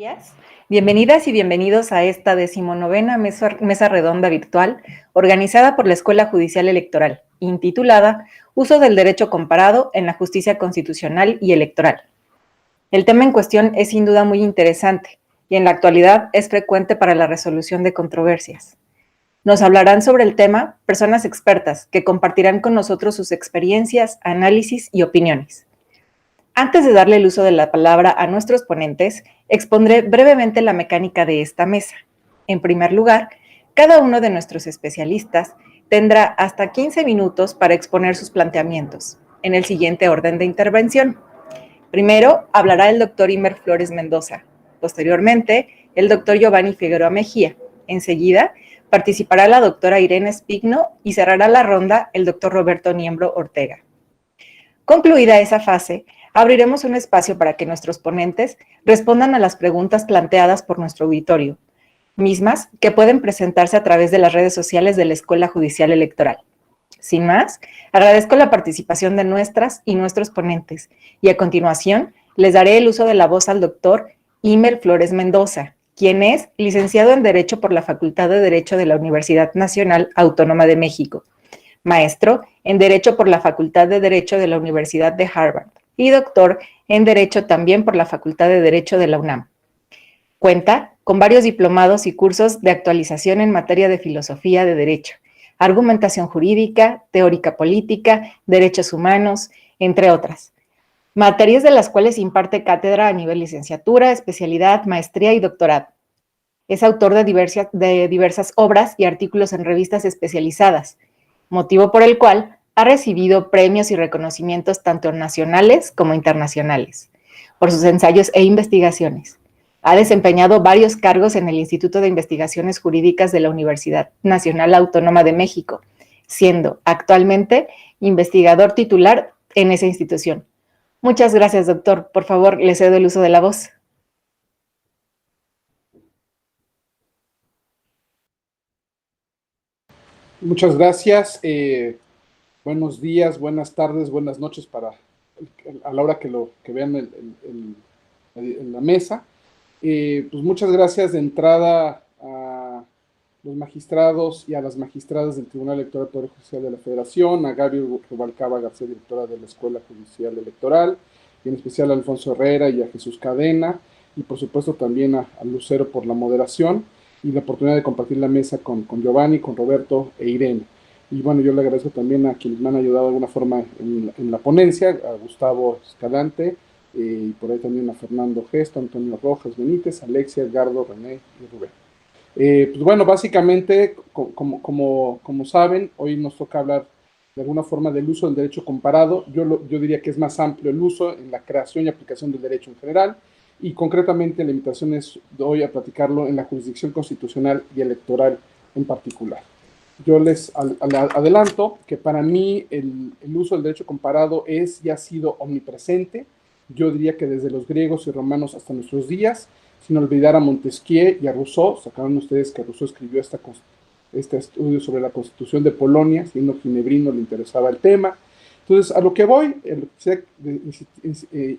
Días. Bienvenidas y bienvenidos a esta 19ª mesa redonda virtual organizada por la Escuela Judicial Electoral, intitulada Uso del Derecho Comparado en la Justicia Constitucional y Electoral. El tema en cuestión es sin duda muy interesante y en la actualidad es frecuente para la resolución de controversias. Nos hablarán sobre el tema personas expertas que compartirán con nosotros sus experiencias, análisis y opiniones. Antes de darle el uso de la palabra a nuestros ponentes, expondré brevemente la mecánica de esta mesa. En primer lugar, cada uno de nuestros especialistas tendrá hasta 15 minutos para exponer sus planteamientos, en el siguiente orden de intervención. Primero, hablará el doctor Imer Flores Mendoza. Posteriormente, el doctor Giovanni Figueroa Mejía. Enseguida, participará la doctora Irene Spigno y cerrará la ronda el doctor Roberto Niembro Ortega. Concluida esa fase, abriremos un espacio para que nuestros ponentes respondan a las preguntas planteadas por nuestro auditorio, mismas que pueden presentarse a través de las redes sociales de la Escuela Judicial Electoral. Sin más, agradezco la participación de nuestras y nuestros ponentes y a continuación les daré el uso de la voz al doctor Imer Flores Mendoza, quien es licenciado en Derecho por la Facultad de Derecho de la Universidad Nacional Autónoma de México, maestro en Derecho por la Facultad de Derecho de la Universidad de Harvard y doctor en Derecho también por la Facultad de Derecho de la UNAM. Cuenta con varios diplomados y cursos de actualización en materia de filosofía de derecho, argumentación jurídica, teórica política, derechos humanos, entre otras. Materias de las cuales imparte cátedra a nivel licenciatura, especialidad, maestría y doctorado. Es autor de diversas obras y artículos en revistas especializadas, motivo por el cual ha recibido premios y reconocimientos tanto nacionales como internacionales por sus ensayos e investigaciones. Ha desempeñado varios cargos en el Instituto de Investigaciones Jurídicas de la Universidad Nacional Autónoma de México, siendo actualmente investigador titular en esa institución. Muchas gracias, doctor. Por favor, le cedo el uso de la voz. Muchas gracias. Buenos días, buenas tardes, buenas noches a la hora que vean en la mesa. Pues muchas gracias de entrada a los magistrados y a las magistradas del Tribunal Electoral del Poder Judicial de la Federación, a Gaby Rubalcaba García, directora de la Escuela Judicial Electoral, y en especial a Alfonso Herrera y a Jesús Cadena, y por supuesto también a Lucero por la moderación y la oportunidad de compartir la mesa con Giovanni, con Roberto e Irene. Y bueno, yo le agradezco también a quienes me han ayudado de alguna forma en la ponencia, a Gustavo Escalante, y por ahí también a Fernando Gesto, Antonio Rojas Benítez, Alexia, Edgardo, René y Rubén. Pues bueno, básicamente, como saben, hoy nos toca hablar de alguna forma del uso del derecho comparado. Yo diría que es más amplio el uso en la creación y aplicación del derecho en general, y concretamente la invitación es hoy a platicarlo en la jurisdicción constitucional y electoral en particular. Yo les adelanto que para mí el uso del derecho comparado es y ha sido omnipresente. Yo diría que desde los griegos y romanos hasta nuestros días, sin olvidar a Montesquieu y a Rousseau. Sacaron ustedes que Rousseau escribió este estudio sobre la Constitución de Polonia, siendo ginebrino le interesaba el tema. Entonces, a lo que voy, quisiera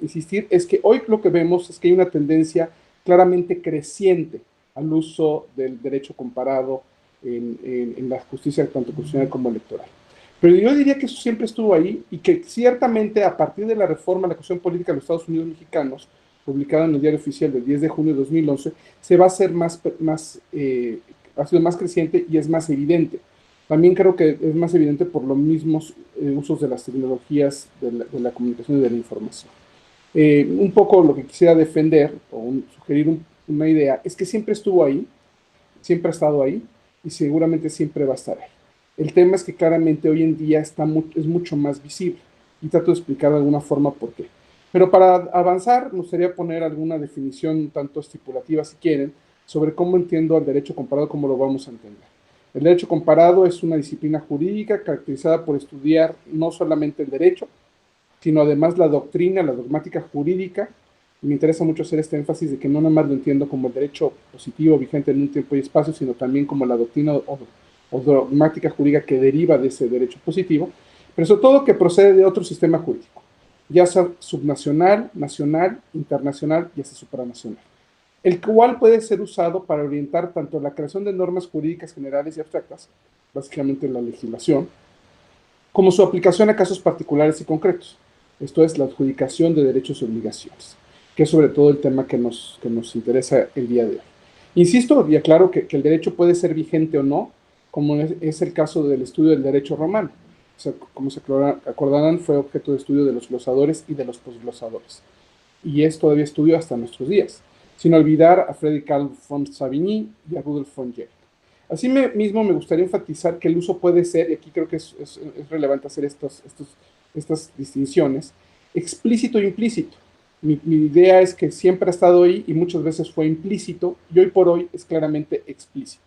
insistir, es que hoy lo que vemos es que hay una tendencia claramente creciente al uso del derecho comparado en la justicia tanto constitucional como electoral. Pero yo diría que eso siempre estuvo ahí y que ciertamente a partir de la reforma a la Constitución Política de los Estados Unidos Mexicanos, publicada en el Diario Oficial del 10 de junio de 2011, se va a hacer ha sido más creciente y es más evidente. También creo que es más evidente por los mismos usos de las tecnologías de la comunicación y de la información. Un poco lo que quisiera defender o sugerir una idea es que siempre estuvo ahí, siempre ha estado ahí y seguramente siempre va a estar ahí. El tema es que claramente hoy en día es mucho más visible y trato de explicar de alguna forma por qué. Pero para avanzar, me gustaría poner alguna definición tanto estipulativa, si quieren, sobre cómo entiendo el derecho comparado, cómo lo vamos a entender. El derecho comparado es una disciplina jurídica caracterizada por estudiar no solamente el derecho, sino además la doctrina, la dogmática jurídica. Y me interesa mucho hacer este énfasis de que no nada más lo entiendo como el derecho positivo vigente en un tiempo y espacio, sino también como la doctrina o dogmática jurídica que deriva de ese derecho positivo, pero sobre todo que procede de otro sistema jurídico, ya sea subnacional, nacional, internacional y hasta supranacional. el cual puede ser usado para orientar tanto la creación de normas jurídicas generales y abstractas, básicamente la legislación, como su aplicación a casos particulares y concretos. Esto es la adjudicación de derechos y obligaciones, que es sobre todo el tema que nos interesa el día de hoy. Insisto y aclaro que el derecho puede ser vigente o no, como es el caso del estudio del derecho romano. O sea, como se acordarán, fue objeto de estudio de los glosadores y de los posglosadores. Y es todavía estudio hasta nuestros días, sin olvidar a Frédéric Carl von Savigny y a Rudolf von Jering. Así mismo me gustaría enfatizar que el uso puede ser, y aquí creo que es relevante hacer estas distinciones, explícito e implícito. Mi idea es que siempre ha estado ahí y muchas veces fue implícito, y hoy por hoy es claramente explícito.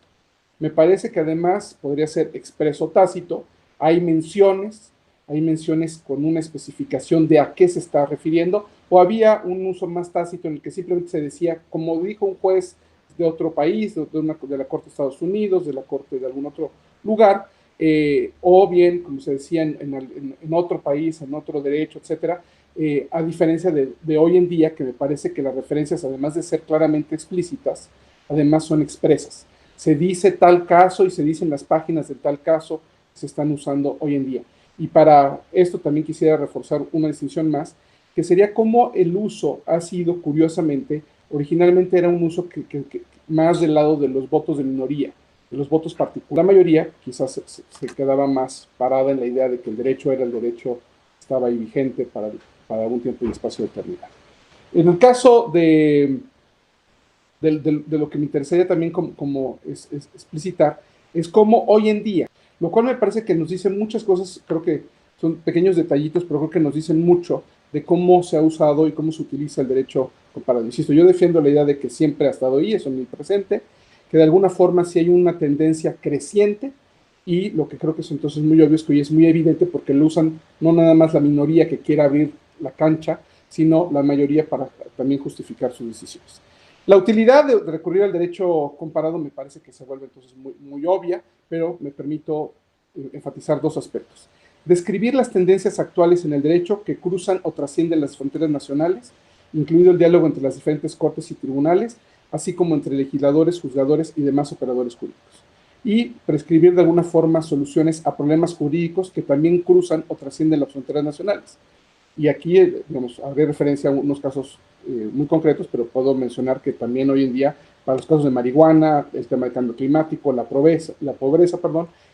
Me parece que además podría ser expreso tácito. Hay menciones con una especificación de a qué se está refiriendo, o había un uso más tácito en el que simplemente se decía, como dijo un juez de otro país, de la Corte de Estados Unidos, de la Corte de algún otro lugar, o bien, como se decía en otro país, en otro derecho, etcétera, a diferencia de hoy en día, que me parece que las referencias, además de ser claramente explícitas, además son expresas. Se dice tal caso y se dicen las páginas de tal caso que se están usando hoy en día. Y para esto también quisiera reforzar una distinción más, que sería cómo el uso ha sido, curiosamente, originalmente era un uso que más del lado de los votos de minoría, de los votos particulares. La mayoría quizás se quedaba más parada en la idea de que el derecho era el derecho, estaba ahí vigente para algún tiempo y espacio determinado. En el caso de lo que me interesaría también como explicitar, es cómo hoy en día, lo cual me parece que nos dice muchas cosas, creo que son pequeños detallitos, pero creo que nos dicen mucho de cómo se ha usado y cómo se utiliza el derecho comparado. Insisto, yo defiendo la idea de que siempre ha estado ahí, eso en el presente, que de alguna forma sí hay una tendencia creciente, y lo que creo que es entonces muy obvio es que hoy es muy evidente porque lo usan no nada más la minoría que quiera abrir la cancha, sino la mayoría para también justificar sus decisiones. La utilidad de recurrir al derecho comparado me parece que se vuelve entonces muy obvia, pero me permito enfatizar dos aspectos. Describir las tendencias actuales en el derecho que cruzan o trascienden las fronteras nacionales, incluido el diálogo entre las diferentes cortes y tribunales, así como entre legisladores, juzgadores y demás operadores jurídicos. Y prescribir de alguna forma soluciones a problemas jurídicos que también cruzan o trascienden las fronteras nacionales. Y aquí, digamos, haré referencia a unos casos muy concretos, pero puedo mencionar que también hoy en día, para los casos de marihuana, el tema del cambio climático, la pobreza,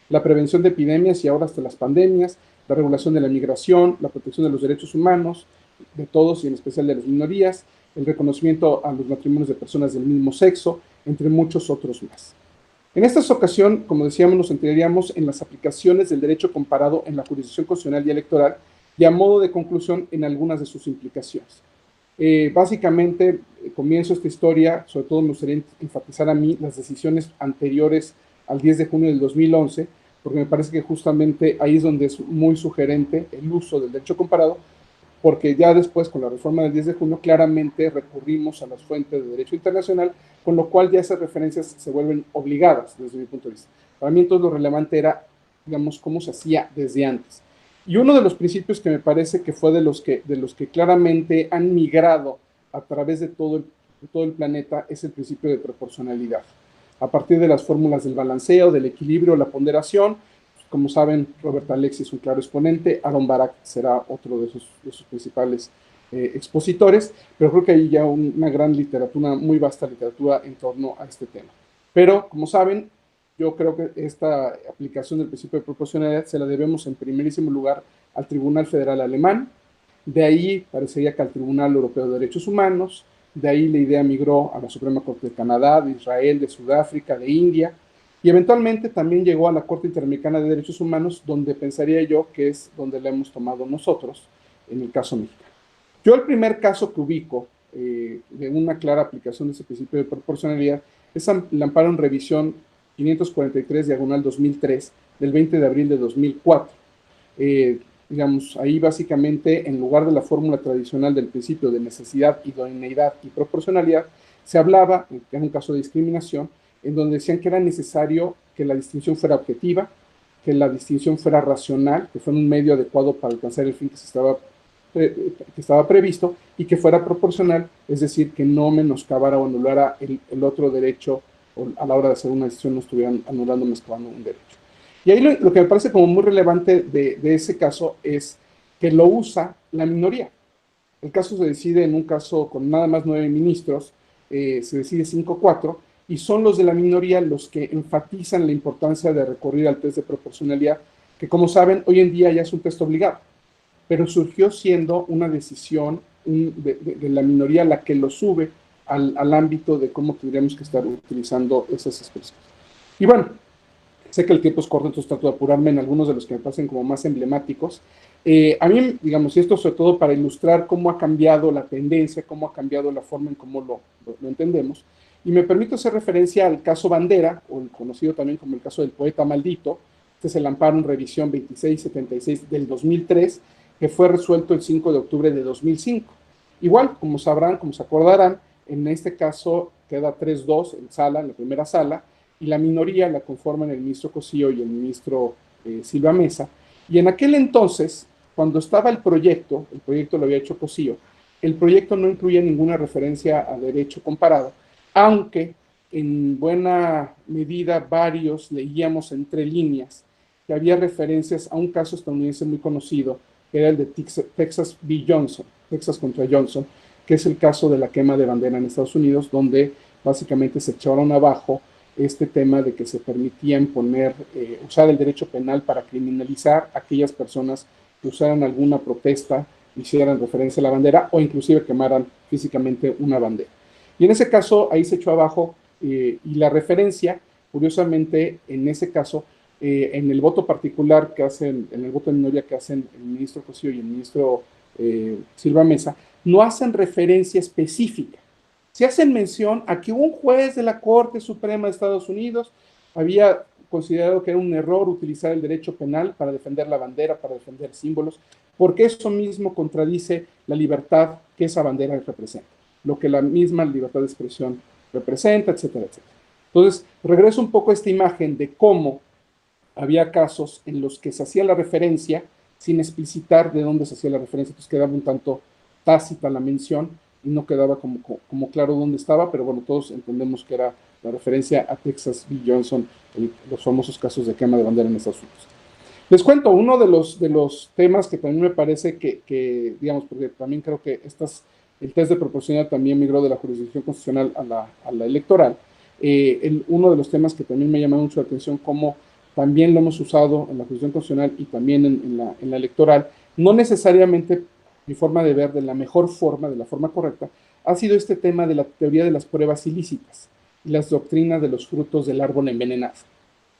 la prevención de epidemias y ahora hasta las pandemias, la regulación de la migración, la protección de los derechos humanos, de todos y en especial de las minorías, el reconocimiento a los matrimonios de personas del mismo sexo, entre muchos otros más. En esta ocasión, como decíamos, nos centraríamos en las aplicaciones del derecho comparado en la jurisdicción constitucional y electoral, y a modo de conclusión en algunas de sus implicaciones. Básicamente, comienzo esta historia, sobre todo me gustaría enfatizar a mí las decisiones anteriores al 10 de junio del 2011, porque me parece que justamente ahí es donde es muy sugerente el uso del derecho comparado, porque ya después, con la reforma del 10 de junio, claramente recurrimos a las fuentes de derecho internacional, con lo cual ya esas referencias se vuelven obligadas desde mi punto de vista. Para mí entonces lo relevante era, digamos, cómo se hacía desde antes. Y uno de los principios que me parece que fue de los que claramente han migrado a través de todo el planeta es el principio de proporcionalidad. A partir de las fórmulas del balanceo, del equilibrio, la ponderación, como saben, Robert Alexis es un claro exponente, Aaron Barak será otro de sus principales expositores, pero creo que hay ya una gran literatura, muy vasta literatura en torno a este tema. Pero, como saben, yo creo que esta aplicación del principio de proporcionalidad se la debemos en primerísimo lugar al Tribunal Federal Alemán, de ahí parecería que al Tribunal Europeo de Derechos Humanos, de ahí la idea migró a la Suprema Corte de Canadá, de Israel, de Sudáfrica, de India, y eventualmente también llegó a la Corte Interamericana de Derechos Humanos, donde pensaría yo que es donde la hemos tomado nosotros, en el caso mexicano. Yo el primer caso que ubico de una clara aplicación de ese principio de proporcionalidad es el amparo en revisión 543/2003 del 20 de abril de 2004. Digamos, ahí básicamente, en lugar de la fórmula tradicional del principio de necesidad, idoneidad y proporcionalidad, se hablaba, en un caso de discriminación, en donde decían que era necesario que la distinción fuera objetiva, que la distinción fuera racional, que fuera un medio adecuado para alcanzar el fin que se estaba que estaba previsto y que fuera proporcional, es decir, que no menoscabara o anulara el otro derecho, o a la hora de hacer una decisión no estuvieran anulando o menoscabando un derecho. Y ahí lo que me parece como muy relevante de ese caso es que lo usa la minoría. El caso se decide en un caso con nada más 9 ministros, se decide 5-4, y son los de la minoría los que enfatizan la importancia de recurrir al test de proporcionalidad, que como saben, hoy en día ya es un test obligado, pero surgió siendo una decisión de la minoría la que lo sube al ámbito de cómo tendríamos que estar utilizando esas expresiones. Y bueno, sé que el tiempo es corto, entonces trato de apurarme en algunos de los que me parecen como más emblemáticos. A mí, digamos, y esto sobre todo para ilustrar cómo ha cambiado la tendencia, cómo ha cambiado la forma en cómo lo entendemos, y me permito hacer referencia al caso Bandera, o conocido también como el caso del poeta maldito. Este es el amparo en revisión 2676 del 2003, que fue resuelto el 5 de octubre de 2005. Igual, como sabrán, como se acordarán, en este caso queda 3-2 en sala, en la primera sala, y la minoría la conforman el ministro Cosío y el ministro Silva Mesa. Y en aquel entonces, cuando estaba el proyecto lo había hecho Cosío, el proyecto no incluía ninguna referencia a derecho comparado, aunque en buena medida varios leíamos entre líneas que había referencias a un caso estadounidense muy conocido, que era el de Texas v. Johnson, Texas contra Johnson, que es el caso de la quema de bandera en Estados Unidos, donde básicamente se echaron abajo este tema de que se permitía usar el derecho penal para criminalizar a aquellas personas que usaran alguna protesta, hicieran referencia a la bandera o inclusive quemaran físicamente una bandera. Y en ese caso, ahí se echó abajo y la referencia, curiosamente, en ese caso, en el voto particular que hacen, en el voto de minoría que hacen el ministro Cosío y el ministro Silva Mesa, no hacen referencia específica. Se hacen mención a que un juez de la Corte Suprema de Estados Unidos había considerado que era un error utilizar el derecho penal para defender la bandera, para defender símbolos, porque eso mismo contradice la libertad que esa bandera representa, lo que la misma libertad de expresión representa, etcétera, etcétera. Entonces, regreso un poco a esta imagen de cómo había casos en los que se hacía la referencia sin explicitar de dónde se hacía la referencia, entonces quedaba un tanto tácita la mención y no quedaba como claro dónde estaba, pero bueno, todos entendemos que era la referencia a Texas v. Johnson, los famosos casos de quema de bandera en Estados Unidos. Les cuento, uno de los temas que también me parece que digamos, porque también creo que el test de proporcionalidad también migró de la jurisdicción constitucional a la electoral. Uno de los temas que también me llama mucho la atención, como también lo hemos usado en la jurisdicción constitucional y también en la electoral, no necesariamente, mi forma de ver, de la mejor forma, de la forma correcta, ha sido este tema de la teoría de las pruebas ilícitas y las doctrinas de los frutos del árbol envenenado.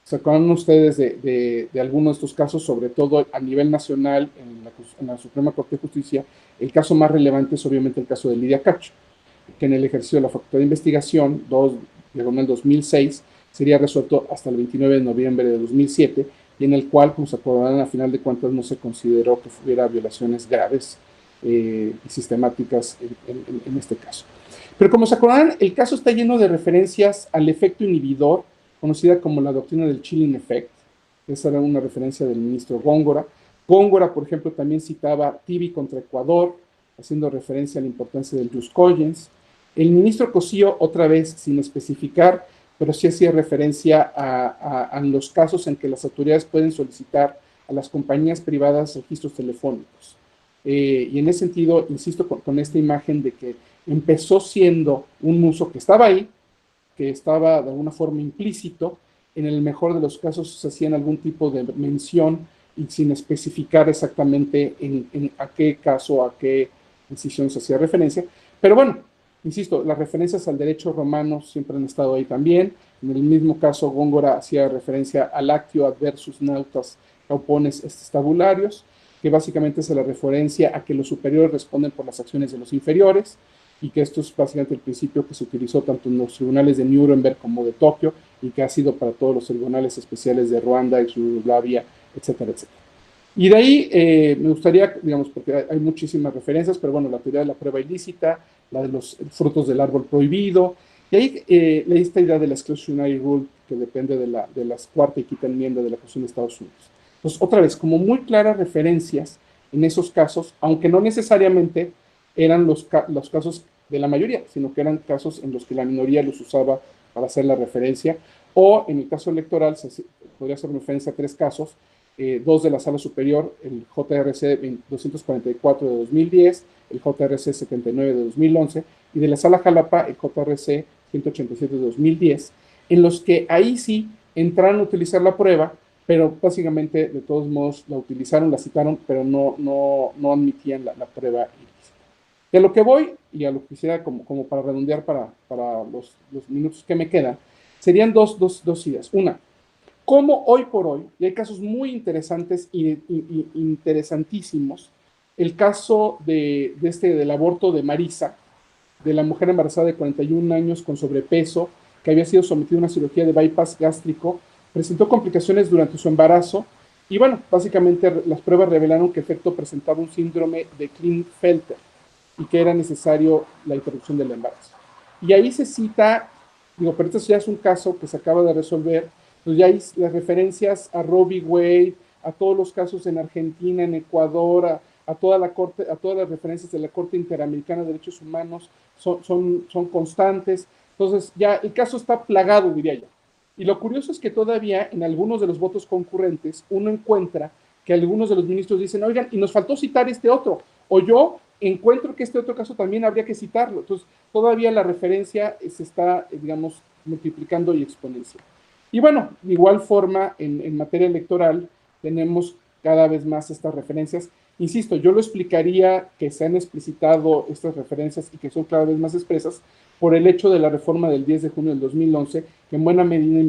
¿Se acuerdan ustedes de algunos de estos casos, sobre todo a nivel nacional, en la Suprema Corte de Justicia? El caso más relevante es obviamente el caso de Lidia Cacho, que en el ejercicio de la Facultad de Investigación, 2006, sería resuelto hasta el 29 de noviembre de 2007, y en el cual, como se acordarán, a final de cuentas no se consideró que hubiera violaciones graves y sistemáticas en este caso. Pero como se acordarán, el caso está lleno de referencias al efecto inhibidor, conocida como la doctrina del chilling effect. Esa era una referencia del ministro Góngora. Góngora, por ejemplo, también citaba Tibi contra Ecuador, haciendo referencia a la importancia del jus cogens. El ministro Cosío, otra vez sin especificar, pero sí hacía referencia a los casos en que las autoridades pueden solicitar a las compañías privadas registros telefónicos. Y en ese sentido, insisto con esta imagen de que empezó siendo un uso que estaba ahí, que estaba de alguna forma implícito, en el mejor de los casos se hacían algún tipo de mención y sin especificar exactamente a qué caso, a qué decisión se hacía referencia. Pero bueno, insisto, las referencias al derecho romano siempre han estado ahí también. En el mismo caso, Góngora hacía referencia al actio adversus nautas caupones estabularios, que básicamente se la referencia a que los superiores responden por las acciones de los inferiores, y que esto es básicamente el principio que se utilizó tanto en los tribunales de Nuremberg como de Tokio, y que ha sido para todos los tribunales especiales de Ruanda, Yugoslavia, etcétera, etcétera. Y de ahí me gustaría, digamos, porque hay muchísimas referencias, pero bueno, la teoría de la prueba ilícita, la de los frutos del árbol prohibido, y ahí esta idea de la exclusionary rule, que depende de la cuarta y quinta enmienda de la Constitución de Estados Unidos. Entonces, otra vez, como muy claras referencias en esos casos, aunque no necesariamente eran los casos de la mayoría, sino que eran casos en los que la minoría los usaba para hacer la referencia, o en el caso electoral podría hacer referencia a 3 casos, 2 de la Sala Superior, el JRC 244 de 2010, el JRC 79 de 2011, y de la Sala Jalapa, el JRC 187 de 2010, en los que ahí sí entraron a utilizar la prueba, pero básicamente de todos modos la utilizaron, la citaron, pero no admitían la prueba ilícita. De lo que voy, y a lo que quisiera como para redondear para los minutos que me quedan, serían dos ideas. Una, cómo hoy por hoy, y hay casos muy interesantes y interesantísimos, el caso del aborto de Marisa, de la mujer embarazada de 41 años con sobrepeso, que había sido sometida a una cirugía de bypass gástrico, presentó complicaciones durante su embarazo, y bueno, básicamente las pruebas revelaron que en efecto presentaba un síndrome de Klinefelter y que era necesario la interrupción del embarazo. Y ahí se cita, digo, pero esto ya es un caso que se acaba de resolver, pues ya hay las referencias a Roe v. Wade, a todos los casos en Argentina, en Ecuador, a toda la corte, a todas las referencias de la Corte Interamericana de Derechos Humanos son constantes. Entonces ya el caso está plagado, diría yo. Y lo curioso es que todavía en algunos de los votos concurrentes uno encuentra que algunos de los ministros dicen, oigan, y nos faltó citar este otro, o yo encuentro que este otro caso también habría que citarlo. Entonces todavía la referencia se está, digamos, multiplicando y exponenciando. Y bueno, de igual forma, en materia electoral, tenemos cada vez más estas referencias. Insisto, yo lo explicaría que se han explicitado estas referencias y que son cada vez más expresas por el hecho de la reforma del 10 de junio del 2011, que en buena medida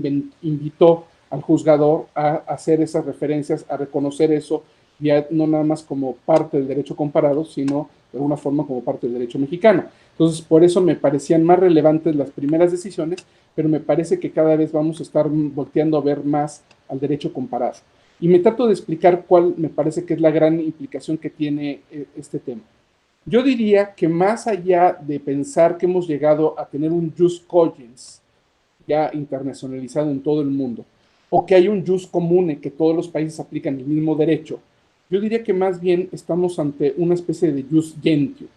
invitó al juzgador a hacer esas referencias, a reconocer eso, ya no nada más como parte del derecho comparado, sino de alguna forma como parte del derecho mexicano. Entonces, por eso me parecían más relevantes las primeras decisiones, pero me parece que cada vez vamos a estar volteando a ver más al derecho comparado. Y me trato de explicar cuál me parece que es la gran implicación que tiene este tema. Yo diría que más allá de pensar que hemos llegado a tener un jus cogens ya internacionalizado en todo el mundo, o que hay un jus comune que todos los países aplican el mismo derecho, yo diría que más bien estamos ante una especie de jus gentium.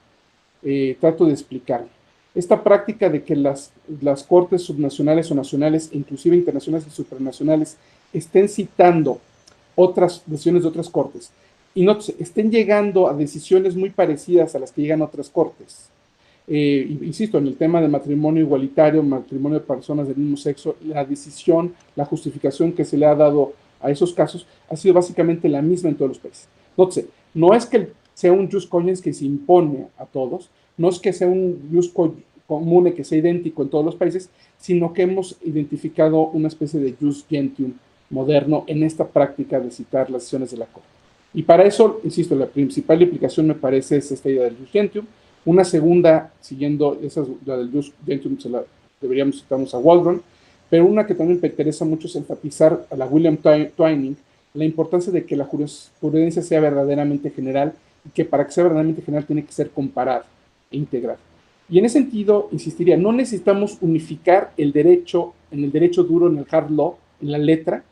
Trato de explicarlo. Esta práctica de que las cortes subnacionales o nacionales, inclusive internacionales y supranacionales, estén citando otras decisiones de otras cortes y no estén llegando a decisiones muy parecidas a las que llegan a otras cortes. Insisto, en el tema de matrimonio igualitario, matrimonio de personas del mismo sexo, la decisión, la justificación que se le ha dado a esos casos ha sido básicamente la misma en todos los países. Entonces, no es que sea un jus cogens que se impone a todos, no es que sea un jus comune que sea idéntico en todos los países, sino que hemos identificado una especie de jus gentium moderno en esta práctica de citar las decisiones de la Corte. Y para eso, insisto, la principal implicación me parece es esta idea del jus gentium. Una segunda, siguiendo la del jus gentium, deberíamos citarnos a Waldron, pero una que también me interesa mucho es enfatizar a la William Twining la importancia de que la jurisprudencia sea verdaderamente general y que para que sea verdaderamente general tiene que ser comparada e integrada. Y en ese sentido, insistiría, no necesitamos unificar el derecho en el derecho duro, en el hard law, en la letra,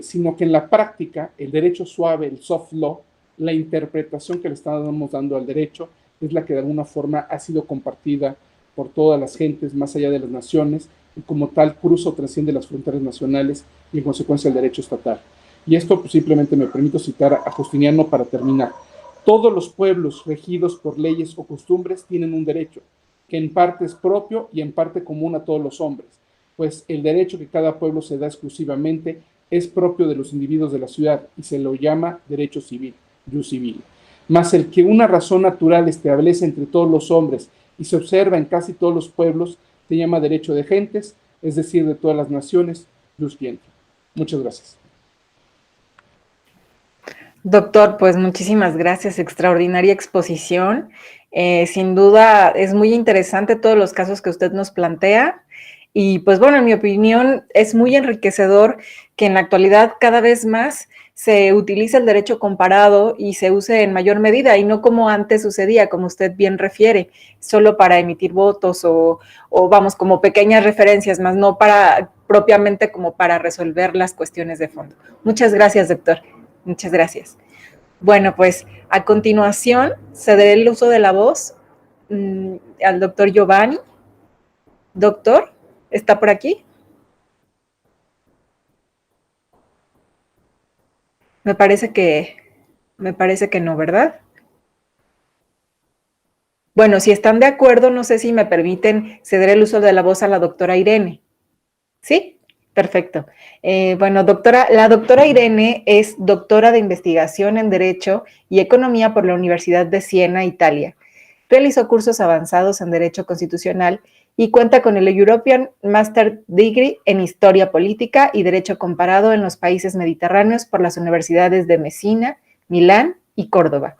sino que en la práctica, el derecho suave, el soft law, la interpretación que le estamos dando al derecho es la que de alguna forma ha sido compartida por todas las gentes más allá de las naciones y como tal cruza o trasciende las fronteras nacionales y en consecuencia el derecho estatal. Y esto pues, simplemente me permito citar a Justiniano para terminar. Todos los pueblos regidos por leyes o costumbres tienen un derecho, que en parte es propio y en parte común a todos los hombres, pues el derecho que cada pueblo se da exclusivamente es propio de los individuos de la ciudad y se lo llama derecho civil, jus civil. Mas el que una razón natural establece entre todos los hombres y se observa en casi todos los pueblos, se llama derecho de gentes, es decir, de todas las naciones, jus gentium. Muchas gracias. Doctor, pues muchísimas gracias, extraordinaria exposición. Sin duda es muy interesante todos los casos que usted nos plantea y pues bueno, en mi opinión es muy enriquecedor que en la actualidad cada vez más se utilice el derecho comparado y se use en mayor medida y no como antes sucedía, como usted bien refiere, solo para emitir votos o vamos, como pequeñas referencias, más no para propiamente como para resolver las cuestiones de fondo. Muchas gracias, doctor. Muchas gracias. Bueno, pues a continuación cederé el uso de la voz al doctor Giovanni. Doctor, ¿está por aquí? Me parece que, me parece que no, ¿verdad? Bueno, si están de acuerdo, no sé si me permiten ceder el uso de la voz a la doctora Irene. ¿Sí? Perfecto. Bueno, doctora, la doctora Irene es doctora de investigación en Derecho y Economía por la Universidad de Siena, Italia. Realizó cursos avanzados en Derecho Constitucional y cuenta con el European Master Degree en Historia Política y Derecho Comparado en los países mediterráneos por las universidades de Messina, Milán y Córdoba.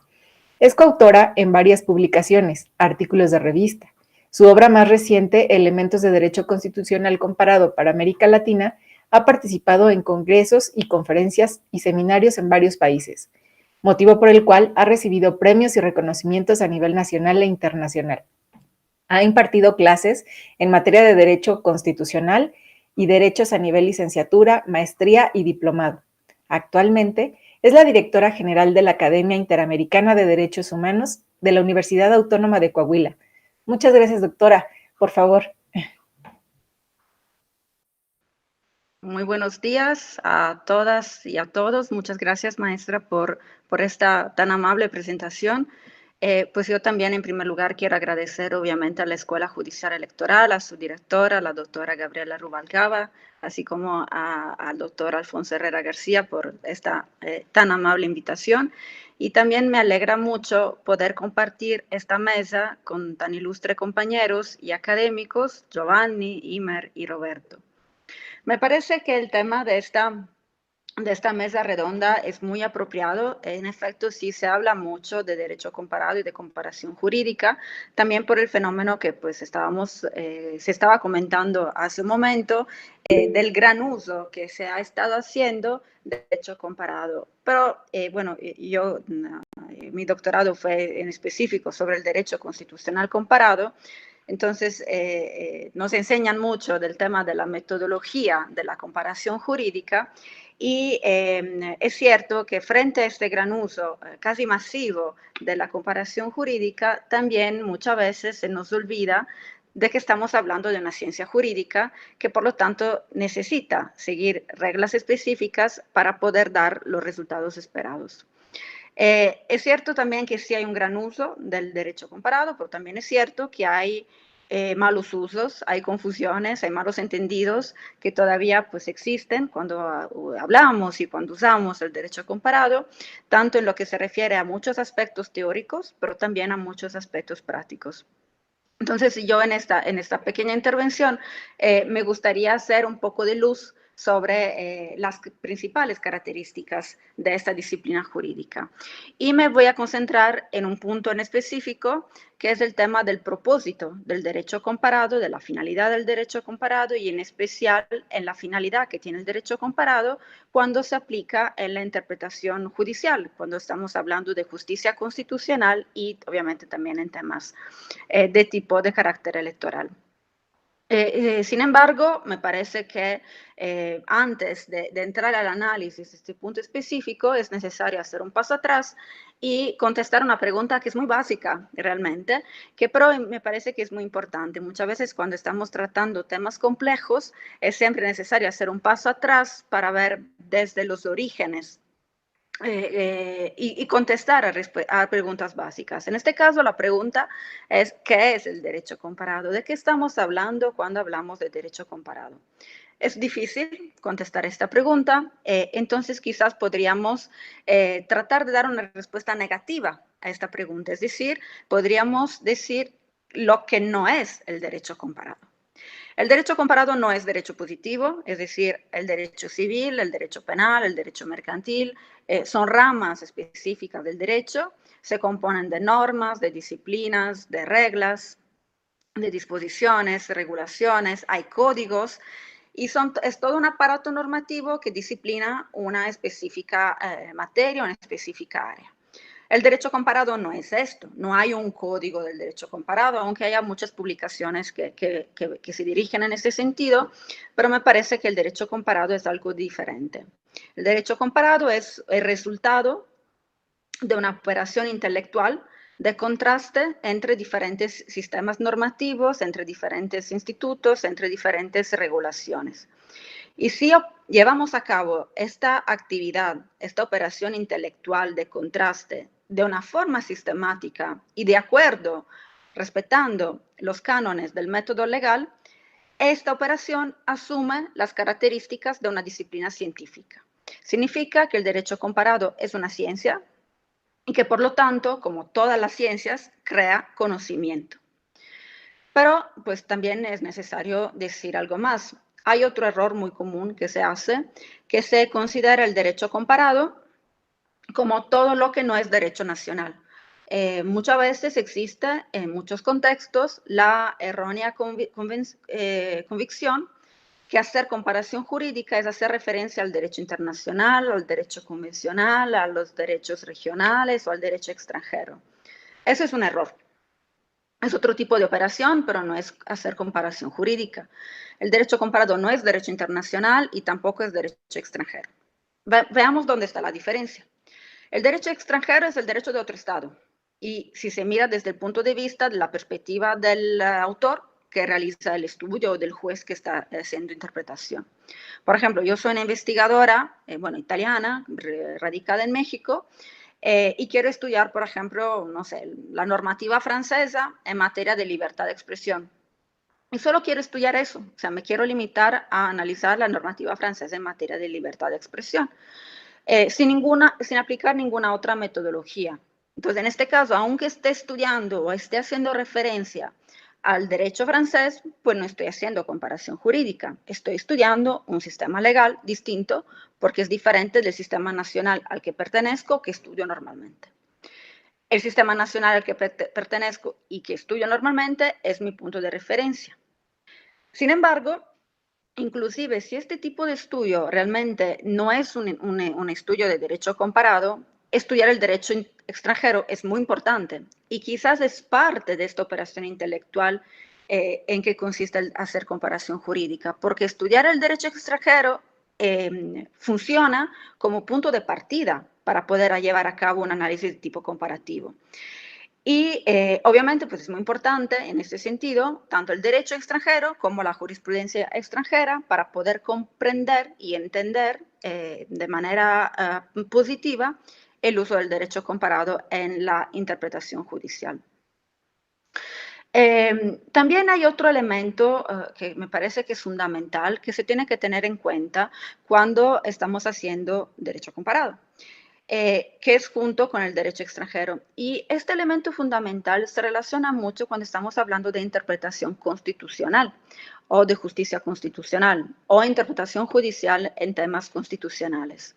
Es coautora en varias publicaciones, artículos de revista. Su obra más reciente, Elementos de Derecho Constitucional Comparado para América Latina, ha participado en congresos y conferencias y seminarios en varios países, motivo por el cual ha recibido premios y reconocimientos a nivel nacional e internacional. Ha impartido clases en materia de Derecho Constitucional y Derechos a nivel licenciatura, maestría y diplomado. Actualmente es la directora general de la Academia Interamericana de Derechos Humanos de la Universidad Autónoma de Coahuila. Muchas gracias, doctora. Por favor. Muy buenos días a todas y a todos. Muchas gracias, maestra, por esta tan amable presentación. Pues yo también, en primer lugar, quiero agradecer, obviamente, a la Escuela Judicial Electoral, a su directora, la doctora Gabriela Rubalcaba, así como al doctor Alfonso Herrera García por esta tan amable invitación. Y también me alegra mucho poder compartir esta mesa con tan ilustres compañeros y académicos, Giovanni, Imer y Roberto. Me parece que el tema de esta mesa redonda es muy apropiado. En efecto, sí se habla mucho de derecho comparado y de comparación jurídica, también por el fenómeno que pues se estaba comentando hace un momento, del gran uso que se ha estado haciendo de derecho comparado. Pero bueno, mi doctorado fue en específico sobre el derecho constitucional comparado. Entonces, nos enseñan mucho del tema de la metodología de la comparación jurídica y es cierto que frente a este gran uso casi masivo de la comparación jurídica, también muchas veces se nos olvida de que estamos hablando de una ciencia jurídica que por lo tanto necesita seguir reglas específicas para poder dar los resultados esperados. Es cierto también que sí hay un gran uso del derecho comparado, pero también es cierto que hay malos usos, hay confusiones, hay malos entendidos que todavía pues existen cuando hablamos y cuando usamos el derecho comparado, tanto en lo que se refiere a muchos aspectos teóricos, pero también a muchos aspectos prácticos. Entonces, yo en esta pequeña intervención me gustaría hacer un poco de luz sobre las principales características de esta disciplina jurídica. Y me voy a concentrar en un punto en específico, que es el tema del propósito del derecho comparado, de la finalidad del derecho comparado y en especial en la finalidad que tiene el derecho comparado cuando se aplica en la interpretación judicial, cuando estamos hablando de justicia constitucional y obviamente también en temas de tipo de carácter electoral. Sin embargo, me parece que antes de entrar al análisis de este punto específico es necesario hacer un paso atrás y contestar una pregunta que es muy básica realmente, que pero me parece que es muy importante. Muchas veces cuando estamos tratando temas complejos es siempre necesario hacer un paso atrás para ver desde los orígenes y contestar a preguntas básicas. En este caso, la pregunta es, ¿qué es el derecho comparado? ¿De qué estamos hablando cuando hablamos de derecho comparado? Es difícil contestar esta pregunta, entonces quizás podríamos tratar de dar una respuesta negativa a esta pregunta, es decir, podríamos decir lo que no es el derecho comparado. El derecho comparado no es derecho positivo, es decir, el derecho civil, el derecho penal, el derecho mercantil, son ramas específicas del derecho, se componen de normas, de disciplinas, de reglas, de disposiciones, regulaciones, hay códigos y es todo un aparato normativo que disciplina una específica materia, una específica área. El derecho comparado no es esto, no hay un código del derecho comparado, aunque haya muchas publicaciones que se dirigen en ese sentido, pero me parece que el derecho comparado es algo diferente. El derecho comparado es el resultado de una operación intelectual de contraste entre diferentes sistemas normativos, entre diferentes institutos, entre diferentes regulaciones. Y si llevamos a cabo esta actividad, esta operación intelectual de contraste de una forma sistemática y de acuerdo, respetando los cánones del método legal, esta operación asume las características de una disciplina científica. Significa que el derecho comparado es una ciencia y que por lo tanto, como todas las ciencias, crea conocimiento. Pero pues también es necesario decir algo más. Hay otro error muy común que se hace, que se considera el derecho comparado como todo lo que no es derecho nacional. Muchas veces existe en muchos contextos la errónea convicción que hacer comparación jurídica es hacer referencia al derecho internacional, al derecho convencional, a los derechos regionales o al derecho extranjero. Eso es un error. Es otro tipo de operación, pero no es hacer comparación jurídica. El derecho comparado no es derecho internacional y tampoco es derecho extranjero. Veamos dónde está la diferencia. El derecho extranjero es el derecho de otro Estado. Y si se mira desde el punto de vista de la perspectiva del autor que realiza el estudio o del juez que está haciendo interpretación. Por ejemplo, yo soy una investigadora, italiana, radicada en México, y quiero estudiar, por ejemplo, no sé, la normativa francesa en materia de libertad de expresión. Y solo quiero estudiar eso, o sea, me quiero limitar a analizar la normativa francesa en materia de libertad de expresión, sin aplicar ninguna otra metodología. Entonces, en este caso, aunque esté estudiando o esté haciendo referencia al derecho francés, pues no estoy haciendo comparación jurídica, estoy estudiando un sistema legal distinto porque es diferente del sistema nacional al que pertenezco, que estudio normalmente. El sistema nacional al que pertenezco y que estudio normalmente es mi punto de referencia. Sin embargo, inclusive si este tipo de estudio realmente no es un estudio de derecho comparado, estudiar el derecho extranjero es muy importante y quizás es parte de esta operación intelectual en que consiste el hacer comparación jurídica, porque estudiar el derecho extranjero funciona como punto de partida para poder llevar a cabo un análisis de tipo comparativo. Y obviamente pues es muy importante en este sentido tanto el derecho extranjero como la jurisprudencia extranjera para poder comprender y entender de manera positiva el uso del derecho comparado en la interpretación judicial. También hay otro elemento que me parece que es fundamental, que se tiene que tener en cuenta cuando estamos haciendo derecho comparado. Que es junto con el derecho extranjero. Y este elemento fundamental se relaciona mucho cuando estamos hablando de interpretación constitucional o de justicia constitucional o interpretación judicial en temas constitucionales.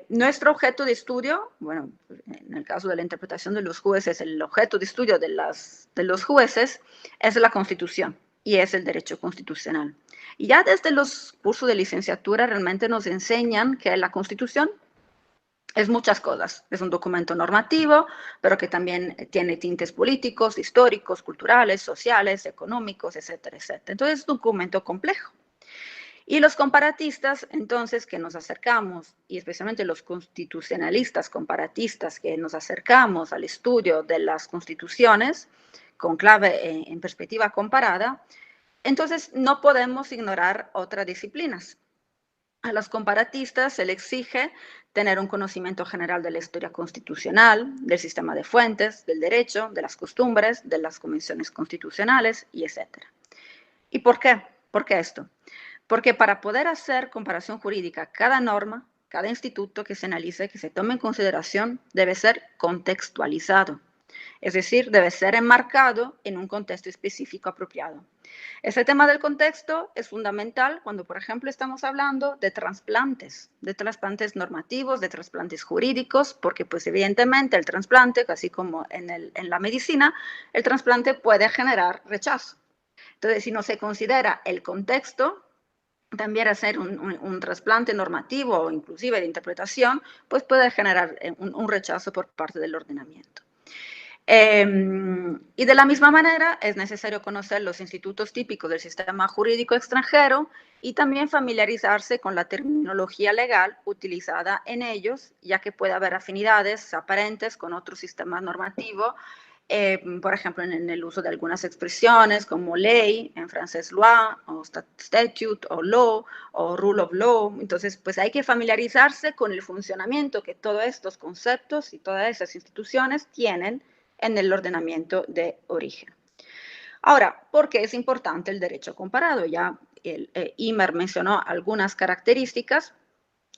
Nuestro objeto de estudio, bueno, en el caso de la interpretación de los jueces, el objeto de estudio de los jueces es la Constitución y es el derecho constitucional. Y ya desde los cursos de licenciatura realmente nos enseñan que la Constitución es muchas cosas. Es un documento normativo, pero que también tiene tintes políticos, históricos, culturales, sociales, económicos, etcétera, etcétera. Entonces es un documento complejo. Y los comparatistas, entonces, que nos acercamos, y especialmente los constitucionalistas comparatistas que nos acercamos al estudio de las constituciones con clave en perspectiva comparada, entonces no podemos ignorar otras disciplinas. A los comparatistas se les exige tener un conocimiento general de la historia constitucional, del sistema de fuentes, del derecho, de las costumbres, de las convenciones constitucionales, y etc. ¿Y por qué? ¿Por qué esto? Porque para poder hacer comparación jurídica, cada norma, cada instituto que se analice, que se tome en consideración, debe ser contextualizado. Es decir, debe ser enmarcado en un contexto específico apropiado. Ese tema del contexto es fundamental cuando, por ejemplo, estamos hablando de trasplantes normativos, de trasplantes jurídicos, porque pues evidentemente el trasplante, así como en la medicina, el trasplante puede generar rechazo. Entonces, si no se considera el contexto, también hacer un trasplante normativo o inclusive de interpretación, pues puede generar un rechazo por parte del ordenamiento. Y de la misma manera es necesario conocer los institutos típicos del sistema jurídico extranjero y también familiarizarse con la terminología legal utilizada en ellos, ya que puede haber afinidades aparentes con otros sistemas normativos, por ejemplo, en el uso de algunas expresiones como ley, en francés loi, o statute, o law, o rule of law. Entonces, pues hay que familiarizarse con el funcionamiento que todos estos conceptos y todas esas instituciones tienen en el ordenamiento de origen. Ahora, ¿por qué es importante el derecho comparado? Ya Imer mencionó algunas características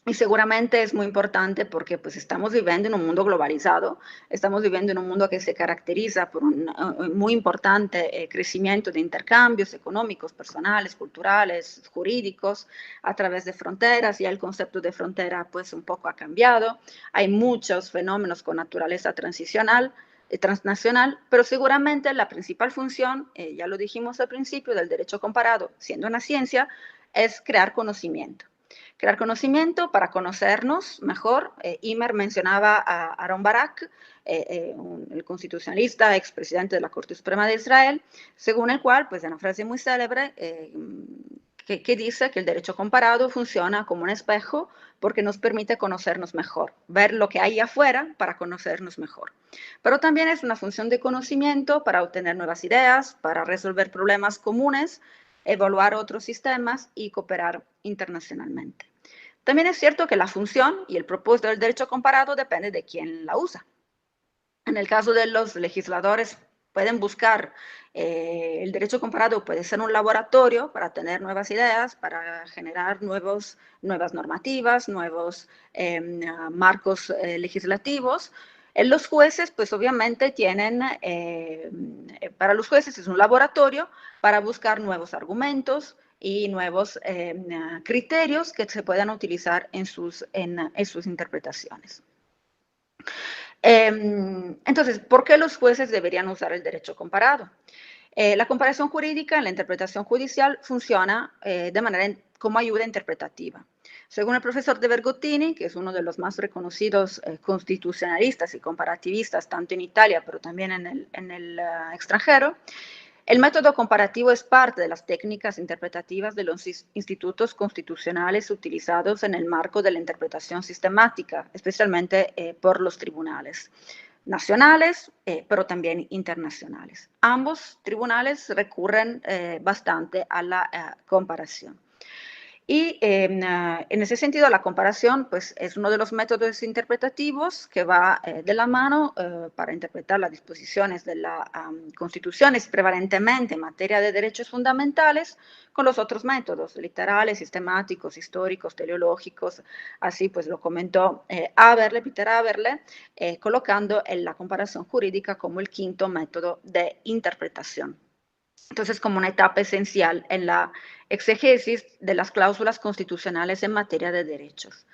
y seguramente es muy importante porque pues, estamos viviendo en un mundo globalizado, estamos viviendo en un mundo que se caracteriza por un muy importante crecimiento de intercambios económicos, personales, culturales, jurídicos, a través de fronteras. Ya el concepto de frontera pues un poco ha cambiado. Hay muchos fenómenos con naturaleza transicional, transnacional, pero seguramente la principal función, ya lo dijimos al principio, del derecho comparado, siendo una ciencia, es crear conocimiento. Crear conocimiento para conocernos mejor. Imer mencionaba a Aaron Barak, el constitucionalista, expresidente de la Corte Suprema de Israel, según el cual, pues, una frase muy célebre, que dice que el derecho comparado funciona como un espejo porque nos permite conocernos mejor, ver lo que hay afuera para conocernos mejor. Pero también es una función de conocimiento para obtener nuevas ideas, para resolver problemas comunes, evaluar otros sistemas y cooperar internacionalmente. También es cierto que la función y el propósito del derecho comparado depende de quién la usa. En el caso de los legisladores, pueden buscar el derecho comparado, puede ser un laboratorio para tener nuevas ideas, para generar nuevas normativas, nuevos marcos legislativos. Los jueces, pues obviamente tienen, para los jueces es un laboratorio para buscar nuevos argumentos y nuevos criterios que se puedan utilizar en sus interpretaciones. Entonces, ¿por qué los jueces deberían usar el derecho comparado? La comparación jurídica en la interpretación judicial funciona de manera como ayuda interpretativa. Según el profesor de Bergottini, que es uno de los más reconocidos constitucionalistas y comparativistas, tanto en Italia, pero también en el extranjero, el método comparativo es parte de las técnicas interpretativas de los institutos constitucionales utilizados en el marco de la interpretación sistemática, especialmente por los tribunales nacionales, pero también internacionales. Ambos tribunales recurren bastante a la comparación. Y en ese sentido, la comparación pues, es uno de los métodos interpretativos que va de la mano para interpretar las disposiciones de las constituciones, prevalentemente en materia de derechos fundamentales, con los otros métodos literales, sistemáticos, históricos, teleológicos. Así pues lo comentó Peter Aberle, colocando la comparación jurídica como el quinto método de interpretación. Entonces, como una etapa esencial en la exegesis de las cláusulas constitucionales en materia de derechos.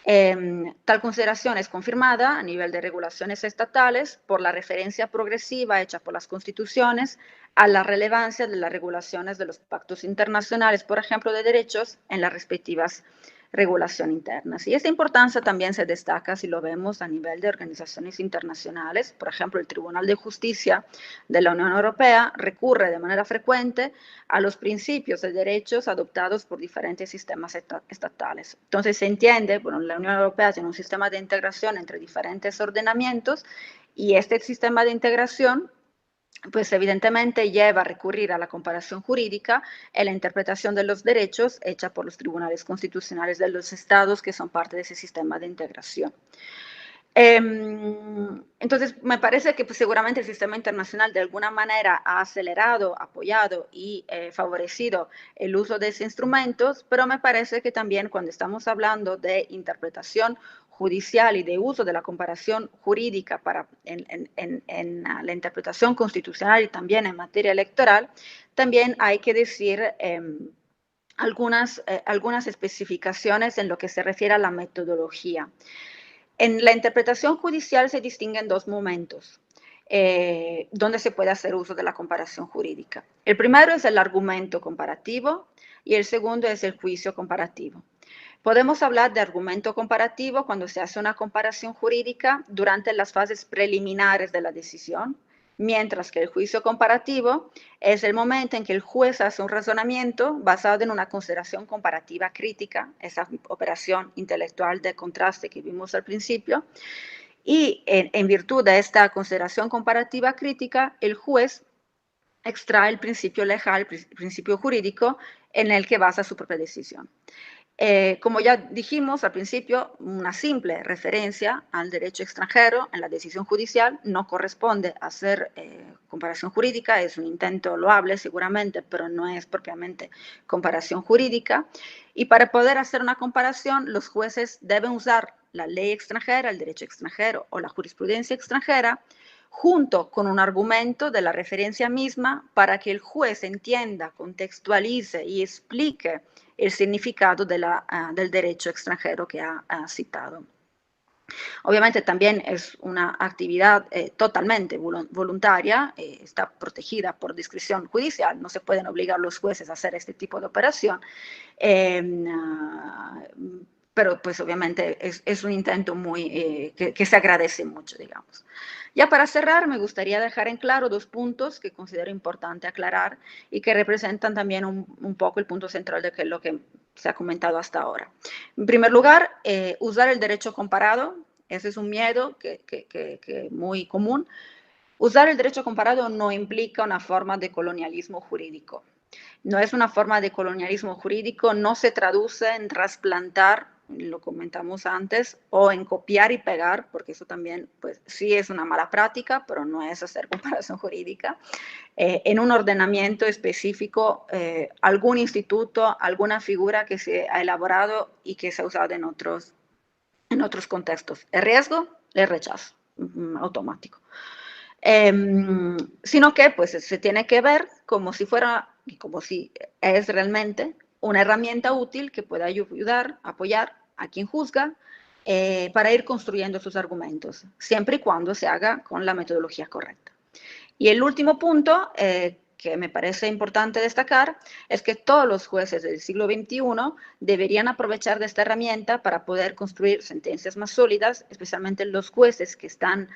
Tal consideración es confirmada a nivel de regulaciones estatales por la referencia progresiva hecha por las constituciones a la relevancia de las regulaciones de los pactos internacionales, por ejemplo, de derechos en las respectivas regulación internas. Y esta importancia también se destaca si lo vemos a nivel de organizaciones internacionales. Por ejemplo, el Tribunal de Justicia de la Unión Europea recurre de manera frecuente a los principios de derechos adoptados por diferentes sistemas estatales. Entonces se entiende, bueno, la Unión Europea tiene un sistema de integración entre diferentes ordenamientos y este sistema de integración pues evidentemente lleva a recurrir a la comparación jurídica en la interpretación de los derechos hecha por los tribunales constitucionales de los estados que son parte de ese sistema de integración. Entonces, me parece que pues, seguramente el sistema internacional de alguna manera ha acelerado, apoyado y favorecido el uso de esos instrumentos, pero me parece que también cuando estamos hablando de interpretación judicial y de uso de la comparación jurídica en la interpretación constitucional y también en materia electoral, también hay que decir algunas especificaciones en lo que se refiere a la metodología. En la interpretación judicial se distinguen dos momentos donde se puede hacer uso de la comparación jurídica. El primero es el argumento comparativo y el segundo es el juicio comparativo. Podemos hablar de argumento comparativo cuando se hace una comparación jurídica durante las fases preliminares de la decisión, mientras que el juicio comparativo es el momento en que el juez hace un razonamiento basado en una consideración comparativa crítica, esa operación intelectual de contraste que vimos al principio, y en virtud de esta consideración comparativa crítica, el juez extrae el principio legal, el principio jurídico en el que basa su propia decisión. Como ya dijimos al principio, una simple referencia al derecho extranjero en la decisión judicial no corresponde a hacer comparación jurídica, es un intento loable seguramente, pero no es propiamente comparación jurídica. Y para poder hacer una comparación, los jueces deben usar la ley extranjera, el derecho extranjero o la jurisprudencia extranjera, junto con un argumento de la referencia misma para que el juez entienda, contextualice y explique el significado del derecho extranjero que ha citado. Obviamente también es una actividad totalmente voluntaria, está protegida por discreción judicial, no se pueden obligar los jueces a hacer este tipo de operación, pero pues obviamente es un intento muy, que se agradece mucho, digamos. Ya para cerrar, me gustaría dejar en claro dos puntos que considero importante aclarar y que representan también un poco el punto central de lo que se ha comentado hasta ahora. En primer lugar, usar el derecho comparado, ese es un miedo que muy común. Usar el derecho comparado no implica una forma de colonialismo jurídico. No es una forma de colonialismo jurídico, no se traduce en trasplantar, lo comentamos antes, o en copiar y pegar, porque eso también, pues sí es una mala práctica, pero no es hacer comparación jurídica, en un ordenamiento específico, algún instituto, alguna figura que se ha elaborado y que se ha usado en otros contextos. El riesgo, el rechazo automático. Sino que pues se tiene que ver como si fuera, como si es realmente una herramienta útil que pueda ayudar, apoyar a quien juzga para ir construyendo sus argumentos, siempre y cuando se haga con la metodología correcta. Y el último punto que me parece importante destacar es que todos los jueces del siglo XXI deberían aprovechar de esta herramienta para poder construir sentencias más sólidas, especialmente los jueces que están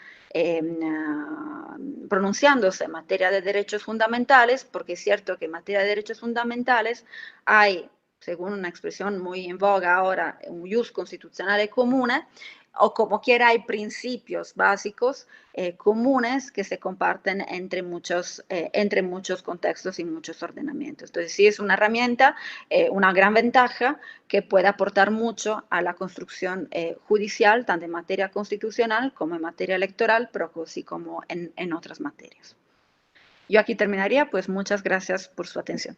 pronunciándose en materia de derechos fundamentales, porque es cierto que en materia de derechos fundamentales hay, según una expresión muy en boga ahora, un jus constituzionale comune, o como quiera hay principios básicos comunes que se comparten entre muchos contextos y muchos ordenamientos. Entonces sí es una herramienta, una gran ventaja que puede aportar mucho a la construcción judicial, tanto en materia constitucional como en materia electoral, pero así como en otras materias. Yo aquí terminaría, pues muchas gracias por su atención.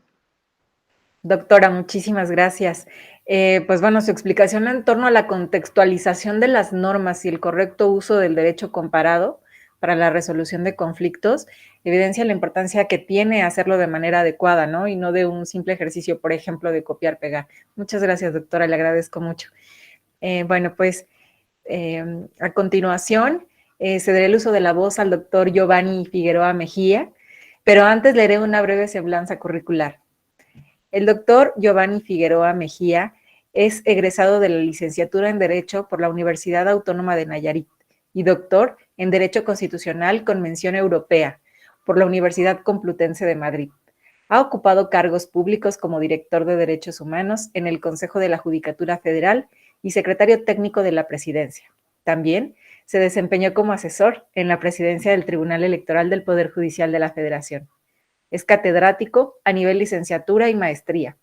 Doctora, muchísimas gracias. Pues bueno, su explicación en torno a la contextualización de las normas y el correcto uso del derecho comparado para la resolución de conflictos evidencia la importancia que tiene hacerlo de manera adecuada, ¿no? Y no de un simple ejercicio, por ejemplo, de copiar-pegar. Muchas gracias, doctora, le agradezco mucho. Bueno, pues a continuación cederé el uso de la voz al doctor Giovanni Figueroa Mejía, pero antes leeré una breve semblanza curricular. El doctor Giovanni Figueroa Mejía es egresado de la licenciatura en Derecho por la Universidad Autónoma de Nayarit y doctor en Derecho Constitucional con mención europea por la Universidad Complutense de Madrid. Ha ocupado cargos públicos como director de Derechos Humanos en el Consejo de la Judicatura Federal y secretario técnico de la Presidencia. También se desempeñó como asesor en la presidencia del Tribunal Electoral del Poder Judicial de la Federación. Es catedrático a nivel licenciatura y maestría,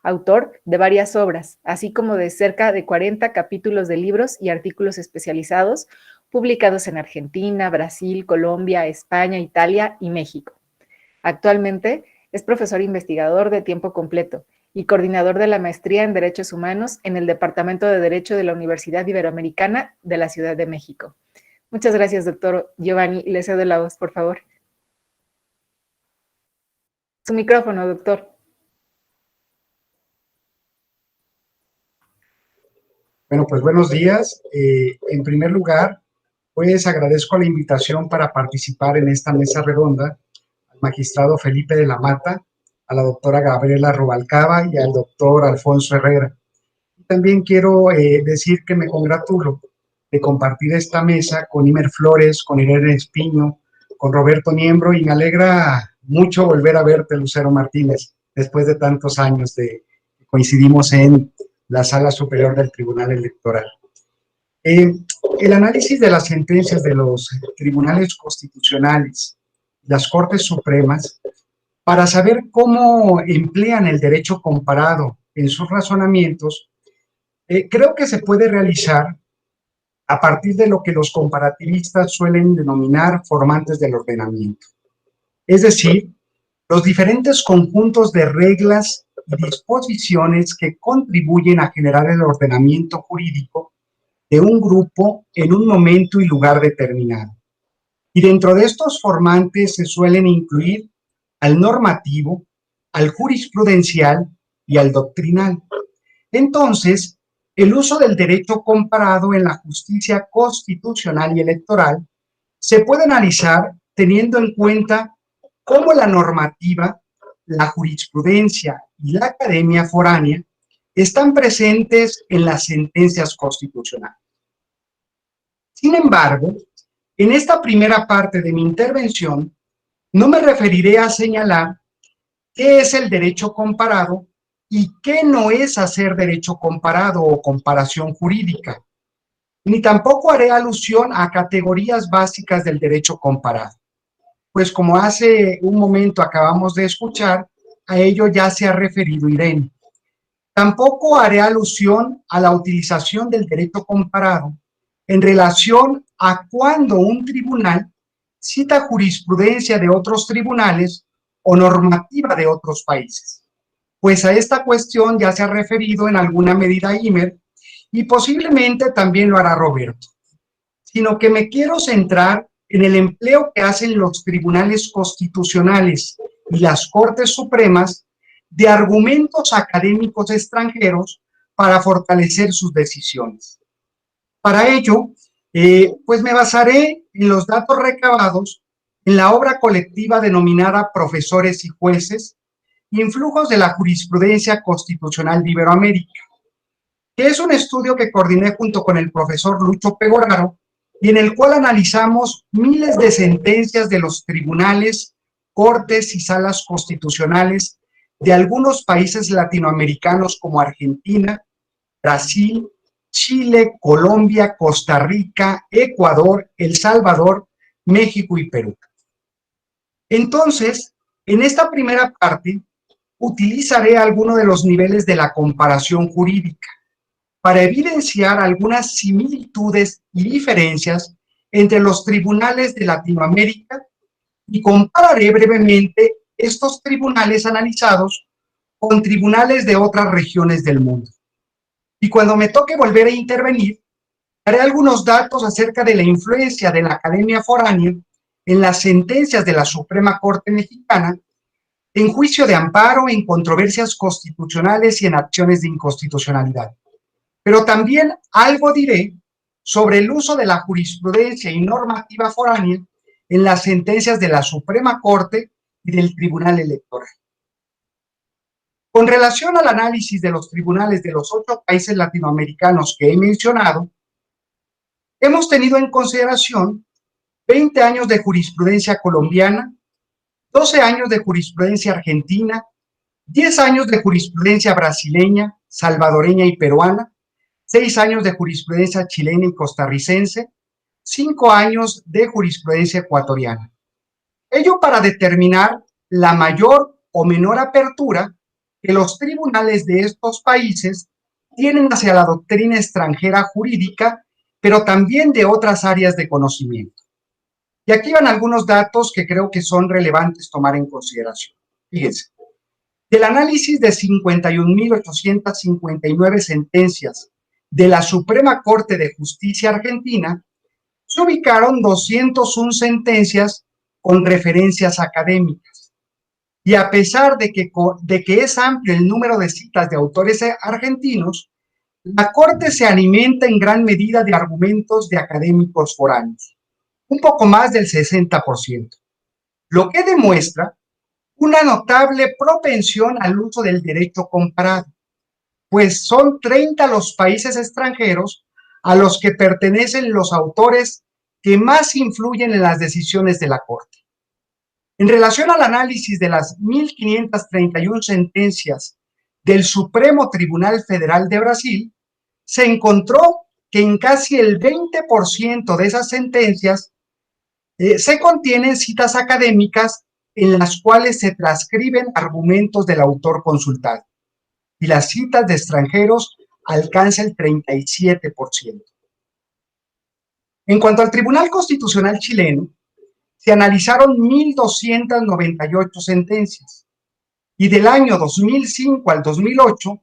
autor de varias obras, así como de cerca de 40 capítulos de libros y artículos especializados publicados en Argentina, Brasil, Colombia, España, Italia y México. Actualmente es profesor investigador de tiempo completo y coordinador de la maestría en Derechos Humanos en el Departamento de Derecho de la Universidad Iberoamericana de la Ciudad de México. Muchas gracias, doctor Giovanni. Le cedo la voz, por favor. Su micrófono, doctor. Bueno, pues buenos días. En primer lugar, pues agradezco la invitación para participar en esta mesa redonda al magistrado Felipe de la Mata, a la doctora Gabriela Rubalcaba y al doctor Alfonso Herrera. también quiero decir que me congratulo de compartir esta mesa con Imer Flores, con Irene Espiño, con Roberto Niembro, y me alegra mucho volver a verte, Lucero Martínez, después de tantos años de que coincidimos en la Sala Superior del Tribunal Electoral. El análisis de las sentencias de los tribunales constitucionales, las Cortes Supremas, para saber cómo emplean el derecho comparado en sus razonamientos, creo que se puede realizar a partir de lo que los comparativistas suelen denominar formantes del ordenamiento. Es decir, los diferentes conjuntos de reglas y disposiciones que contribuyen a generar el ordenamiento jurídico de un grupo en un momento y lugar determinado. Y dentro de estos formantes se suelen incluir al normativo, al jurisprudencial y al doctrinal. Entonces, el uso del derecho comparado en la justicia constitucional y electoral se puede analizar teniendo en cuenta cómo la normativa, la jurisprudencia y la academia foránea están presentes en las sentencias constitucionales. Sin embargo, en esta primera parte de mi intervención, no me referiré a señalar qué es el derecho comparado y qué no es hacer derecho comparado o comparación jurídica, ni tampoco haré alusión a categorías básicas del derecho comparado, pues como hace un momento acabamos de escuchar, a ello ya se ha referido Irene. Tampoco haré alusión a la utilización del derecho comparado en relación a cuando un tribunal cita jurisprudencia de otros tribunales o normativa de otros países. Pues a esta cuestión ya se ha referido en alguna medida Imer y posiblemente también lo hará Roberto, sino que me quiero centrar en el empleo que hacen los tribunales constitucionales y las Cortes Supremas de argumentos académicos extranjeros para fortalecer sus decisiones. Para ello, pues me basaré en los datos recabados en la obra colectiva denominada Profesores y Jueces, Influjos de la Jurisprudencia Constitucional de Iberoamérica, que es un estudio que coordiné junto con el profesor Lucho Pegoraro y en el cual analizamos miles de sentencias de los tribunales, cortes y salas constitucionales de algunos países latinoamericanos como Argentina, Brasil, Chile, Colombia, Costa Rica, Ecuador, El Salvador, México y Perú. Entonces, en esta primera parte, utilizaré algunos de los niveles de la comparación jurídica para evidenciar algunas similitudes y diferencias entre los tribunales de Latinoamérica y compararé brevemente estos tribunales analizados con tribunales de otras regiones del mundo. Y cuando me toque volver a intervenir, daré algunos datos acerca de la influencia de la Academia Foránea en las sentencias de la Suprema Corte Mexicana, en juicio de amparo, en controversias constitucionales y en acciones de inconstitucionalidad. Pero también algo diré sobre el uso de la jurisprudencia y normativa foránea en las sentencias de la Suprema Corte y del Tribunal Electoral. Con relación al análisis de los tribunales de los 8 países latinoamericanos que he mencionado, hemos tenido en consideración 20 años de jurisprudencia colombiana, 12 años de jurisprudencia argentina, 10 años de jurisprudencia brasileña, salvadoreña y peruana, 6 años de jurisprudencia chilena y costarricense, 5 años de jurisprudencia ecuatoriana. Ello para determinar la mayor o menor apertura que los tribunales de estos países tienen hacia la doctrina extranjera jurídica, pero también de otras áreas de conocimiento. Y aquí van algunos datos que creo que son relevantes tomar en consideración. Fíjense, del análisis de 51.859 sentencias de la Suprema Corte de Justicia Argentina, se ubicaron 201 sentencias con referencias académicas. Y a pesar de que es amplio el número de citas de autores argentinos, la Corte se alimenta en gran medida de argumentos de académicos foráneos, un poco más del 60%, lo que demuestra una notable propensión al uso del derecho comparado. pues son 30 los países extranjeros a los que pertenecen los autores que más influyen en las decisiones de la Corte. En relación al análisis de las 1.531 sentencias del Supremo Tribunal Federal de Brasil, se encontró que en casi el 20% de esas sentencias se contienen citas académicas en las cuales se transcriben argumentos del autor consultado, y las citas de extranjeros alcanza el 37%. En cuanto al Tribunal Constitucional chileno, se analizaron 1.298 sentencias, y del año 2005 al 2008,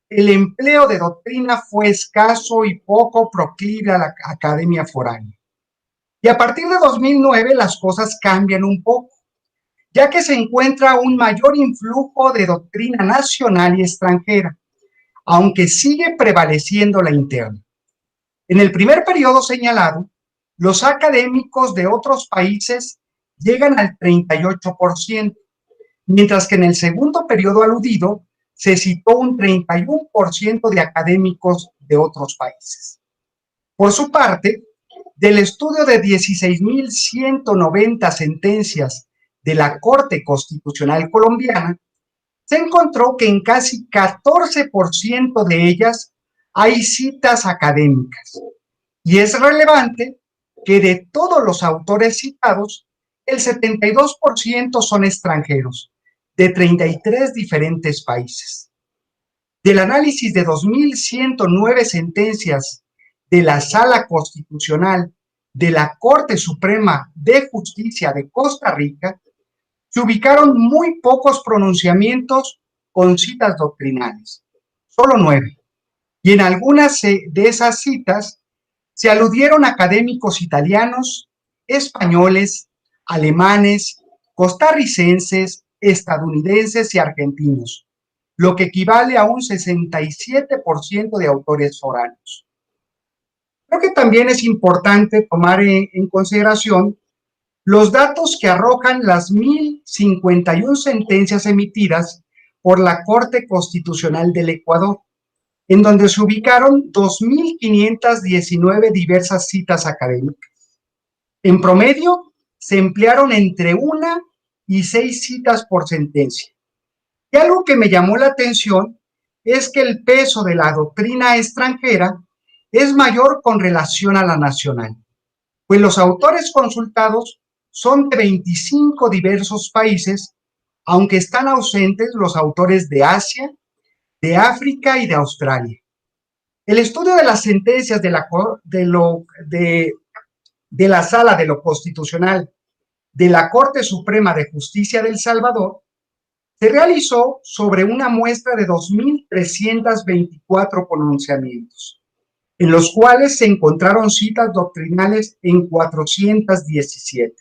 el empleo de doctrina fue escaso y poco proclive a la academia foránea. Y a partir de 2009 las cosas cambian un poco, ya que se encuentra un mayor influjo de doctrina nacional y extranjera, aunque sigue prevaleciendo la interna. En el primer periodo señalado, los académicos de otros países llegan al 38%, mientras que en el segundo periodo aludido se citó un 31% de académicos de otros países. Por su parte, del estudio de 16.190 sentencias de la Corte Constitucional Colombiana, se encontró que en casi 14% de ellas hay citas académicas. Y es relevante que de todos los autores citados, el 72% son extranjeros, de 33 diferentes países. Del análisis de 2.109 sentencias de la Sala Constitucional de la Corte Suprema de Justicia de Costa Rica, se ubicaron muy pocos pronunciamientos con citas doctrinales, solo 9. Y en algunas de esas citas se aludieron académicos italianos, españoles, alemanes, costarricenses, estadounidenses y argentinos, lo que equivale a un 67% de autores foráneos. Creo que también es importante tomar en consideración los datos que arrojan las 1.051 sentencias emitidas por la Corte Constitucional del Ecuador, en donde se ubicaron 2.519 diversas citas académicas. En promedio, se emplearon entre 1 y 6 citas por sentencia. Y algo que me llamó la atención es que el peso de la doctrina extranjera es mayor con relación a la nacional, pues los autores consultados son de 25 diversos países, aunque están ausentes los autores de Asia, de África y de Australia. El estudio de las sentencias de la Sala de lo Constitucional de la Corte Suprema de Justicia de El Salvador se realizó sobre una muestra de 2.324 pronunciamientos, en los cuales se encontraron citas doctrinales en 417.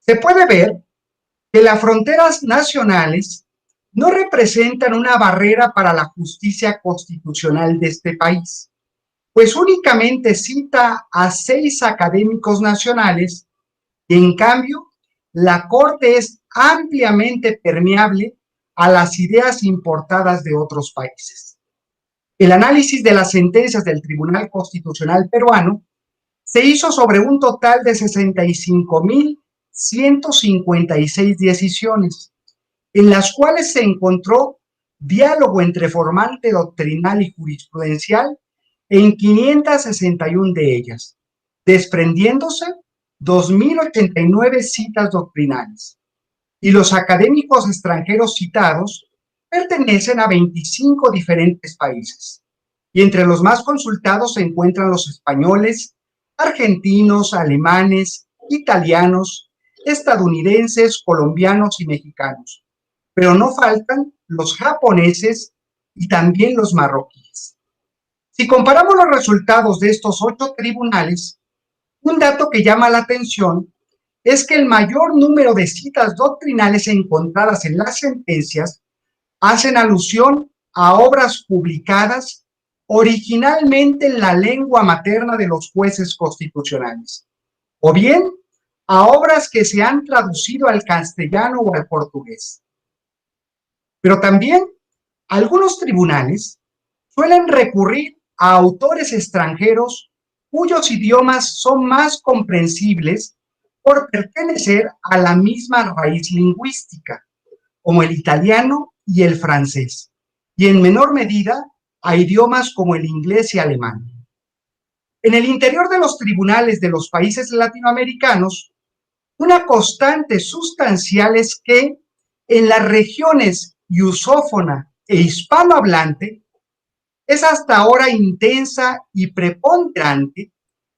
Se puede ver que las fronteras nacionales no representan una barrera para la justicia constitucional de este país, pues únicamente cita a 6 académicos nacionales y en cambio la Corte es ampliamente permeable a las ideas importadas de otros países. El análisis de las sentencias del Tribunal Constitucional peruano se hizo sobre un total de 65.156 decisiones, en las cuales se encontró diálogo entre formante doctrinal y jurisprudencial en 561 de ellas, desprendiéndose 2.089 citas doctrinales. Y los académicos extranjeros citados pertenecen a 25 diferentes países. Y entre los más consultados se encuentran los españoles, argentinos, alemanes, italianos, estadounidenses, colombianos y mexicanos. Pero no faltan los japoneses y también los marroquíes. Si comparamos los resultados de estos 8 tribunales, un dato que llama la atención es que el mayor número de citas doctrinales encontradas en las sentencias hacen alusión a obras publicadas originalmente en la lengua materna de los jueces constitucionales, o bien a obras que se han traducido al castellano o al portugués. Pero también Algunos tribunales suelen recurrir a autores extranjeros cuyos idiomas son más comprensibles por pertenecer a la misma raíz lingüística, como el italiano y el francés, y en menor medida a idiomas como el inglés y alemán. En el interior de los tribunales de los países latinoamericanos, una constante sustancial es que en las regiones lusófona e hispanohablante es hasta ahora intensa y preponderante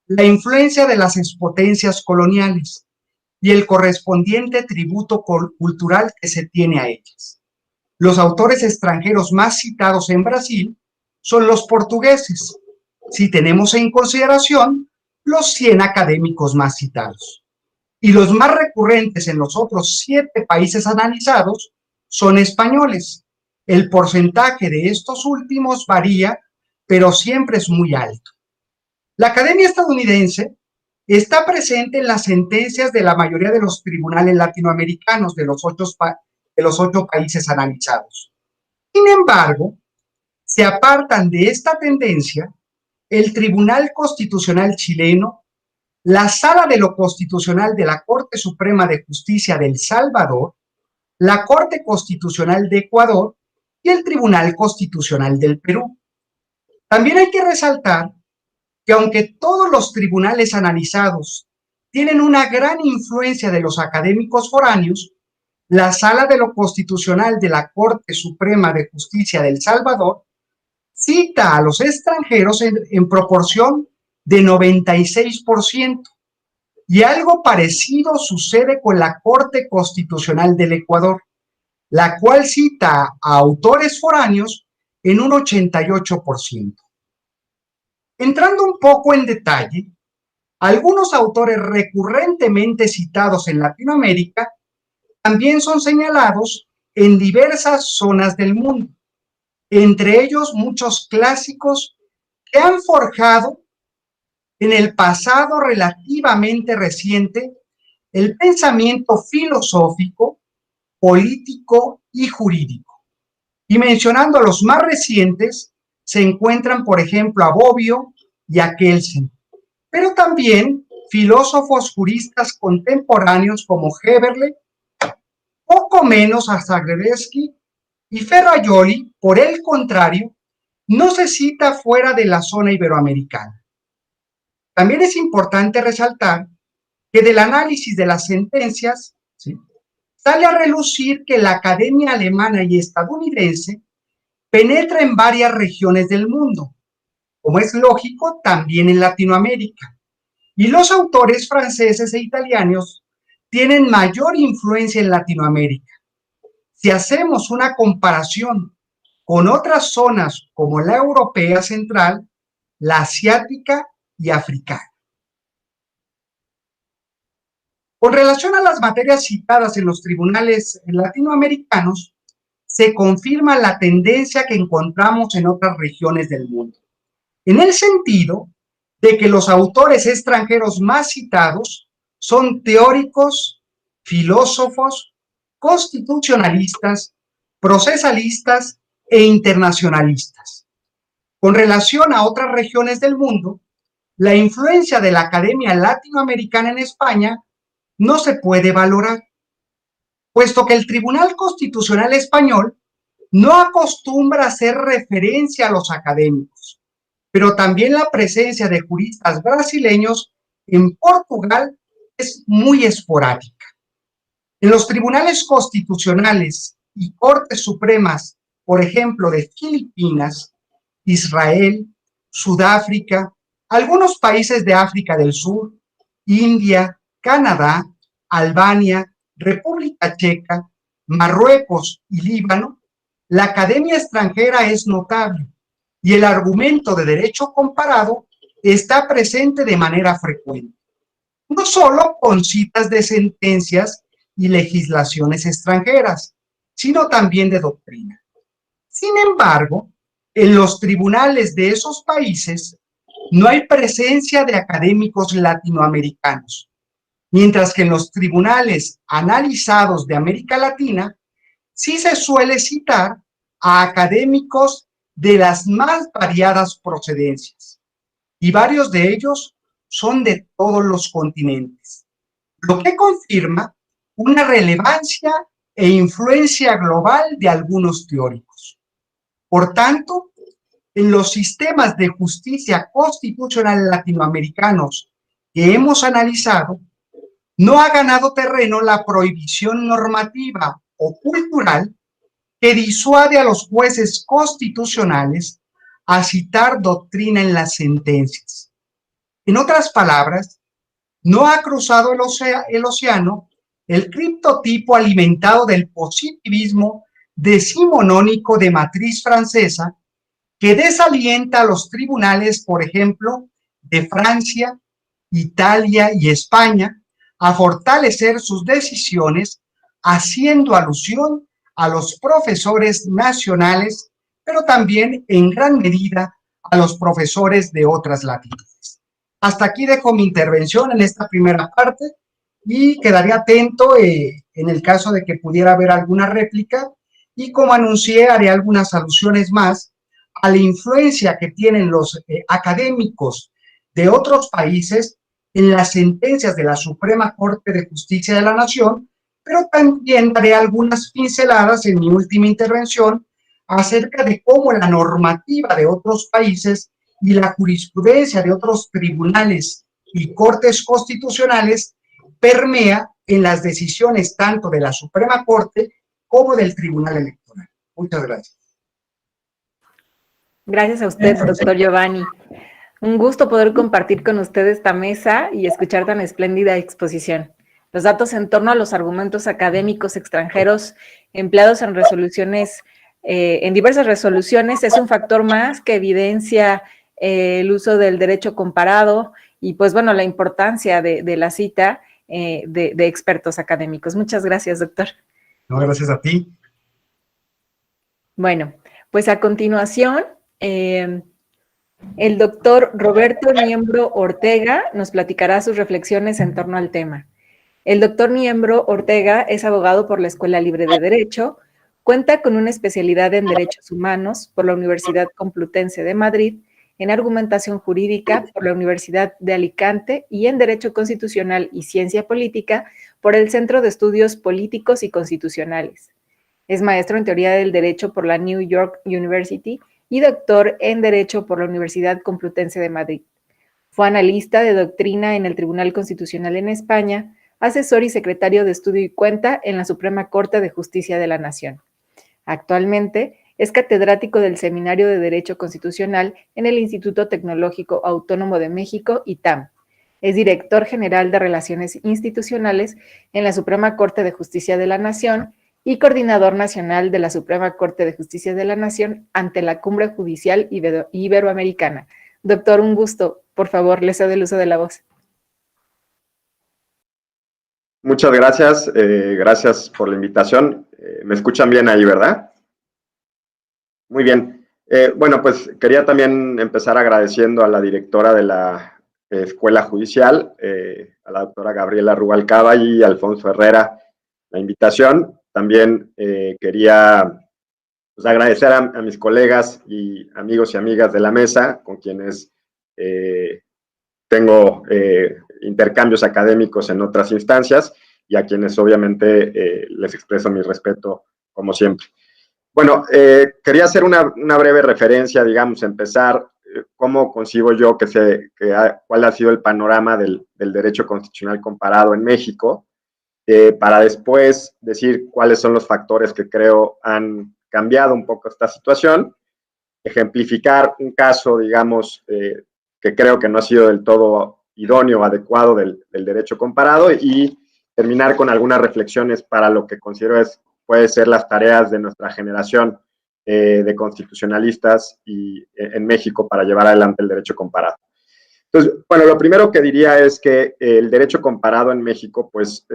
la influencia de las expotencias coloniales y el correspondiente tributo cultural que se tiene a ellas. Los autores extranjeros más citados en Brasil son los portugueses, si tenemos en consideración los 100 académicos más citados. Y los más recurrentes en los otros 7 países analizados son españoles. El porcentaje de estos últimos varía, pero siempre es muy alto. La Academia estadounidense está presente en las sentencias de la mayoría de los tribunales latinoamericanos de los 8 países analizados. Sin embargo, se apartan de esta tendencia el Tribunal Constitucional chileno, la Sala de lo Constitucional de la Corte Suprema de Justicia de El Salvador, la Corte Constitucional de Ecuador y el Tribunal Constitucional del Perú. También hay que resaltar que aunque todos los tribunales analizados tienen una gran influencia de los académicos foráneos, la Sala de lo Constitucional de la Corte Suprema de Justicia de El Salvador cita a los extranjeros en proporción de 96%, y algo parecido sucede con la Corte Constitucional del Ecuador, la cual cita a autores foráneos en un 88%. Entrando un poco en detalle, algunos autores recurrentemente citados en Latinoamérica también son señalados en diversas zonas del mundo, entre ellos muchos clásicos que han forjado en el pasado relativamente reciente el pensamiento filosófico, político y jurídico. Y mencionando a los más recientes, se encuentran, por ejemplo, a Bobbio y a Kelsen, pero también filósofos juristas contemporáneos como Heberle, poco menos a Zagrebski y Ferrajoli, por el contrario, no se cita fuera de la zona iberoamericana. También es importante resaltar que del análisis de las sentencias, ¿sí?, sale a relucir que la academia alemana y estadounidense penetra en varias regiones del mundo, como es lógico también en Latinoamérica, y los autores franceses e italianos tienen mayor influencia en Latinoamérica. Si hacemos una comparación con otras zonas como la europea central, la asiática y africana. Con relación a las materias citadas en los tribunales latinoamericanos, se confirma la tendencia que encontramos en otras regiones del mundo, en el sentido de que los autores extranjeros más citados son teóricos, filósofos, constitucionalistas, procesalistas e internacionalistas. Con relación a otras regiones del mundo, la influencia de la Academia Latinoamericana en España no se puede valorar, puesto que el Tribunal Constitucional Español no acostumbra a hacer referencia a los académicos, pero también la presencia de juristas brasileños en Portugal es muy esporádica. En los tribunales constitucionales y cortes supremas, por ejemplo, de Filipinas, Israel, Sudáfrica, algunos países de África del Sur, India, Canadá, Albania, República Checa, Marruecos y Líbano, la academia extranjera es notable y el argumento de derecho comparado está presente de manera frecuente, no solo con citas de sentencias y legislaciones extranjeras, sino también de doctrina. Sin embargo, en los tribunales de esos países no hay presencia de académicos latinoamericanos, mientras que en los tribunales analizados de América Latina sí se suele citar a a académicos de las más variadas procedencias, y varios de ellos son de todos los continentes, lo que confirma una relevancia e influencia global de algunos teóricos. Por tanto, en los sistemas de justicia constitucional latinoamericanos que hemos analizado, no ha ganado terreno la prohibición normativa o cultural que disuade a los jueces constitucionales a citar doctrina en las sentencias. En otras palabras, no ha cruzado el océano el criptotipo alimentado del positivismo decimonónico de matriz francesa que desalienta a los tribunales, por ejemplo, de Francia, Italia y España, a fortalecer sus decisiones, haciendo alusión a los profesores nacionales, pero también en gran medida a los profesores de otras latitudes. Hasta aquí dejo mi intervención en esta primera parte y quedaré atento en el caso de que pudiera haber alguna réplica, y como anuncié, haré algunas alusiones más a la influencia que tienen los académicos de otros países en las sentencias de la Suprema Corte de Justicia de la Nación, pero también daré algunas pinceladas en mi última intervención acerca de cómo la normativa de otros países y la jurisprudencia de otros tribunales y cortes constitucionales permea en las decisiones tanto de la Suprema Corte como del Tribunal Electoral. Muchas gracias. Gracias a usted, doctor Giovanni. Un gusto poder compartir con usted esta mesa y escuchar tan espléndida exposición. Los datos en torno a los argumentos académicos extranjeros empleados en resoluciones, en diversas resoluciones, es un factor más que evidencia el uso del derecho comparado y, pues bueno, la importancia de la cita de expertos académicos. Muchas gracias, doctor. No, gracias a ti. Bueno, pues a continuación, el doctor Roberto Niembro Ortega nos platicará sus reflexiones en torno al tema. El doctor Niembro Ortega es abogado por la Escuela Libre de Derecho, cuenta con una especialidad en Derechos Humanos por la Universidad Complutense de Madrid, en Argumentación Jurídica por la Universidad de Alicante y en Derecho Constitucional y Ciencia Política por el Centro de Estudios Políticos y Constitucionales. Es maestro en Teoría del Derecho por la New York University y doctor en Derecho por la Universidad Complutense de Madrid. Fue analista de doctrina en el Tribunal Constitucional en España, asesor y secretario de Estudio y Cuenta en la Suprema Corte de Justicia de la Nación. Actualmente es catedrático del Seminario de Derecho Constitucional en el Instituto Tecnológico Autónomo de México, ITAM. Es director general de Relaciones Institucionales en la Suprema Corte de Justicia de la Nación y coordinador nacional de la Suprema Corte de Justicia de la Nación ante la Cumbre Judicial Iberoamericana. Doctor, un gusto. Por favor, le cedo el uso de la voz. Muchas gracias. Gracias por la invitación. ¿Me escuchan bien ahí, verdad? Muy bien. Bueno, pues quería también empezar agradeciendo a la directora de la Escuela Judicial, a la doctora Gabriela Rubalcaba y Alfonso Herrera, la invitación. También quería pues, agradecer a mis colegas y amigos y amigas de la mesa, con quienes tengo intercambios académicos en otras instancias y a quienes obviamente les expreso mi respeto como siempre. Bueno, quería hacer una breve referencia, digamos, empezar cómo concibo yo cuál ha sido el panorama del derecho constitucional comparado en México, para después decir cuáles son los factores que creo han cambiado un poco esta situación, ejemplificar un caso, digamos, que creo que no ha sido del todo idóneo o adecuado del derecho comparado y terminar con algunas reflexiones para lo que considero puede ser las tareas de nuestra generación de constitucionalistas en México para llevar adelante el derecho comparado. Entonces, bueno, lo primero que diría es que el derecho comparado en México, pues,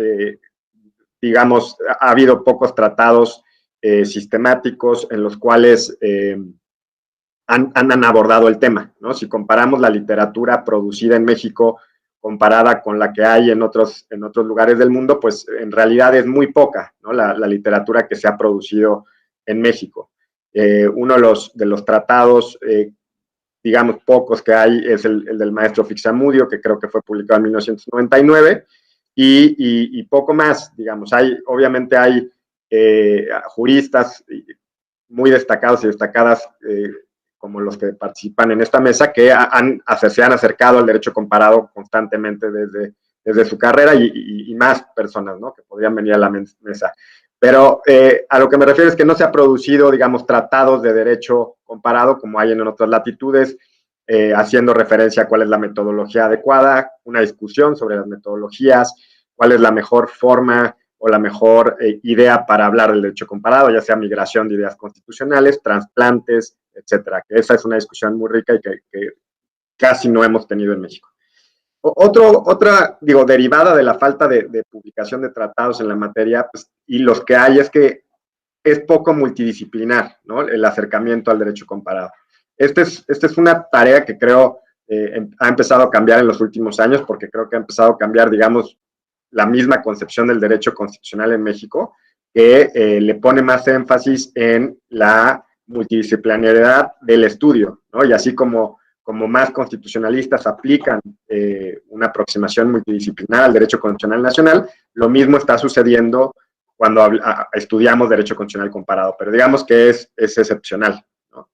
digamos, ha habido pocos tratados sistemáticos en los cuales han abordado el tema, ¿no? Si comparamos la literatura producida en México comparada con la que hay en otros lugares del mundo, pues en realidad es muy poca, ¿no? La literatura que se ha producido en México. Uno de los tratados, digamos, pocos que hay es el del maestro Fixamudio, que creo que fue publicado en 1999, y poco más, digamos. Obviamente hay juristas muy destacados y destacadas, como los que participan en esta mesa, que se han acercado al derecho comparado constantemente desde su carrera, y más personas, ¿no?, que podrían venir a la mesa. Pero a lo que me refiero es que no se ha producido, digamos, tratados de derecho comparado como hay en otras latitudes, haciendo referencia a cuál es la metodología adecuada, una discusión sobre las metodologías, cuál es la mejor forma o la mejor idea para hablar del derecho comparado, ya sea migración de ideas constitucionales, trasplantes, etcétera. Que esa es una discusión muy rica y que casi no hemos tenido en México. Otra, derivada de la falta de publicación de tratados en la materia, pues, y los que hay, es que es poco multidisciplinar, ¿no?, el acercamiento al derecho comparado. Esta es una tarea que creo ha empezado a cambiar en los últimos años, porque creo que ha empezado a cambiar, digamos, la misma concepción del derecho constitucional en México, que le pone más énfasis en la multidisciplinariedad del estudio, ¿no? Y así como más constitucionalistas aplican una aproximación multidisciplinar al derecho constitucional nacional, lo mismo está sucediendo cuando estudiamos derecho constitucional comparado, pero digamos que es excepcional, ¿no?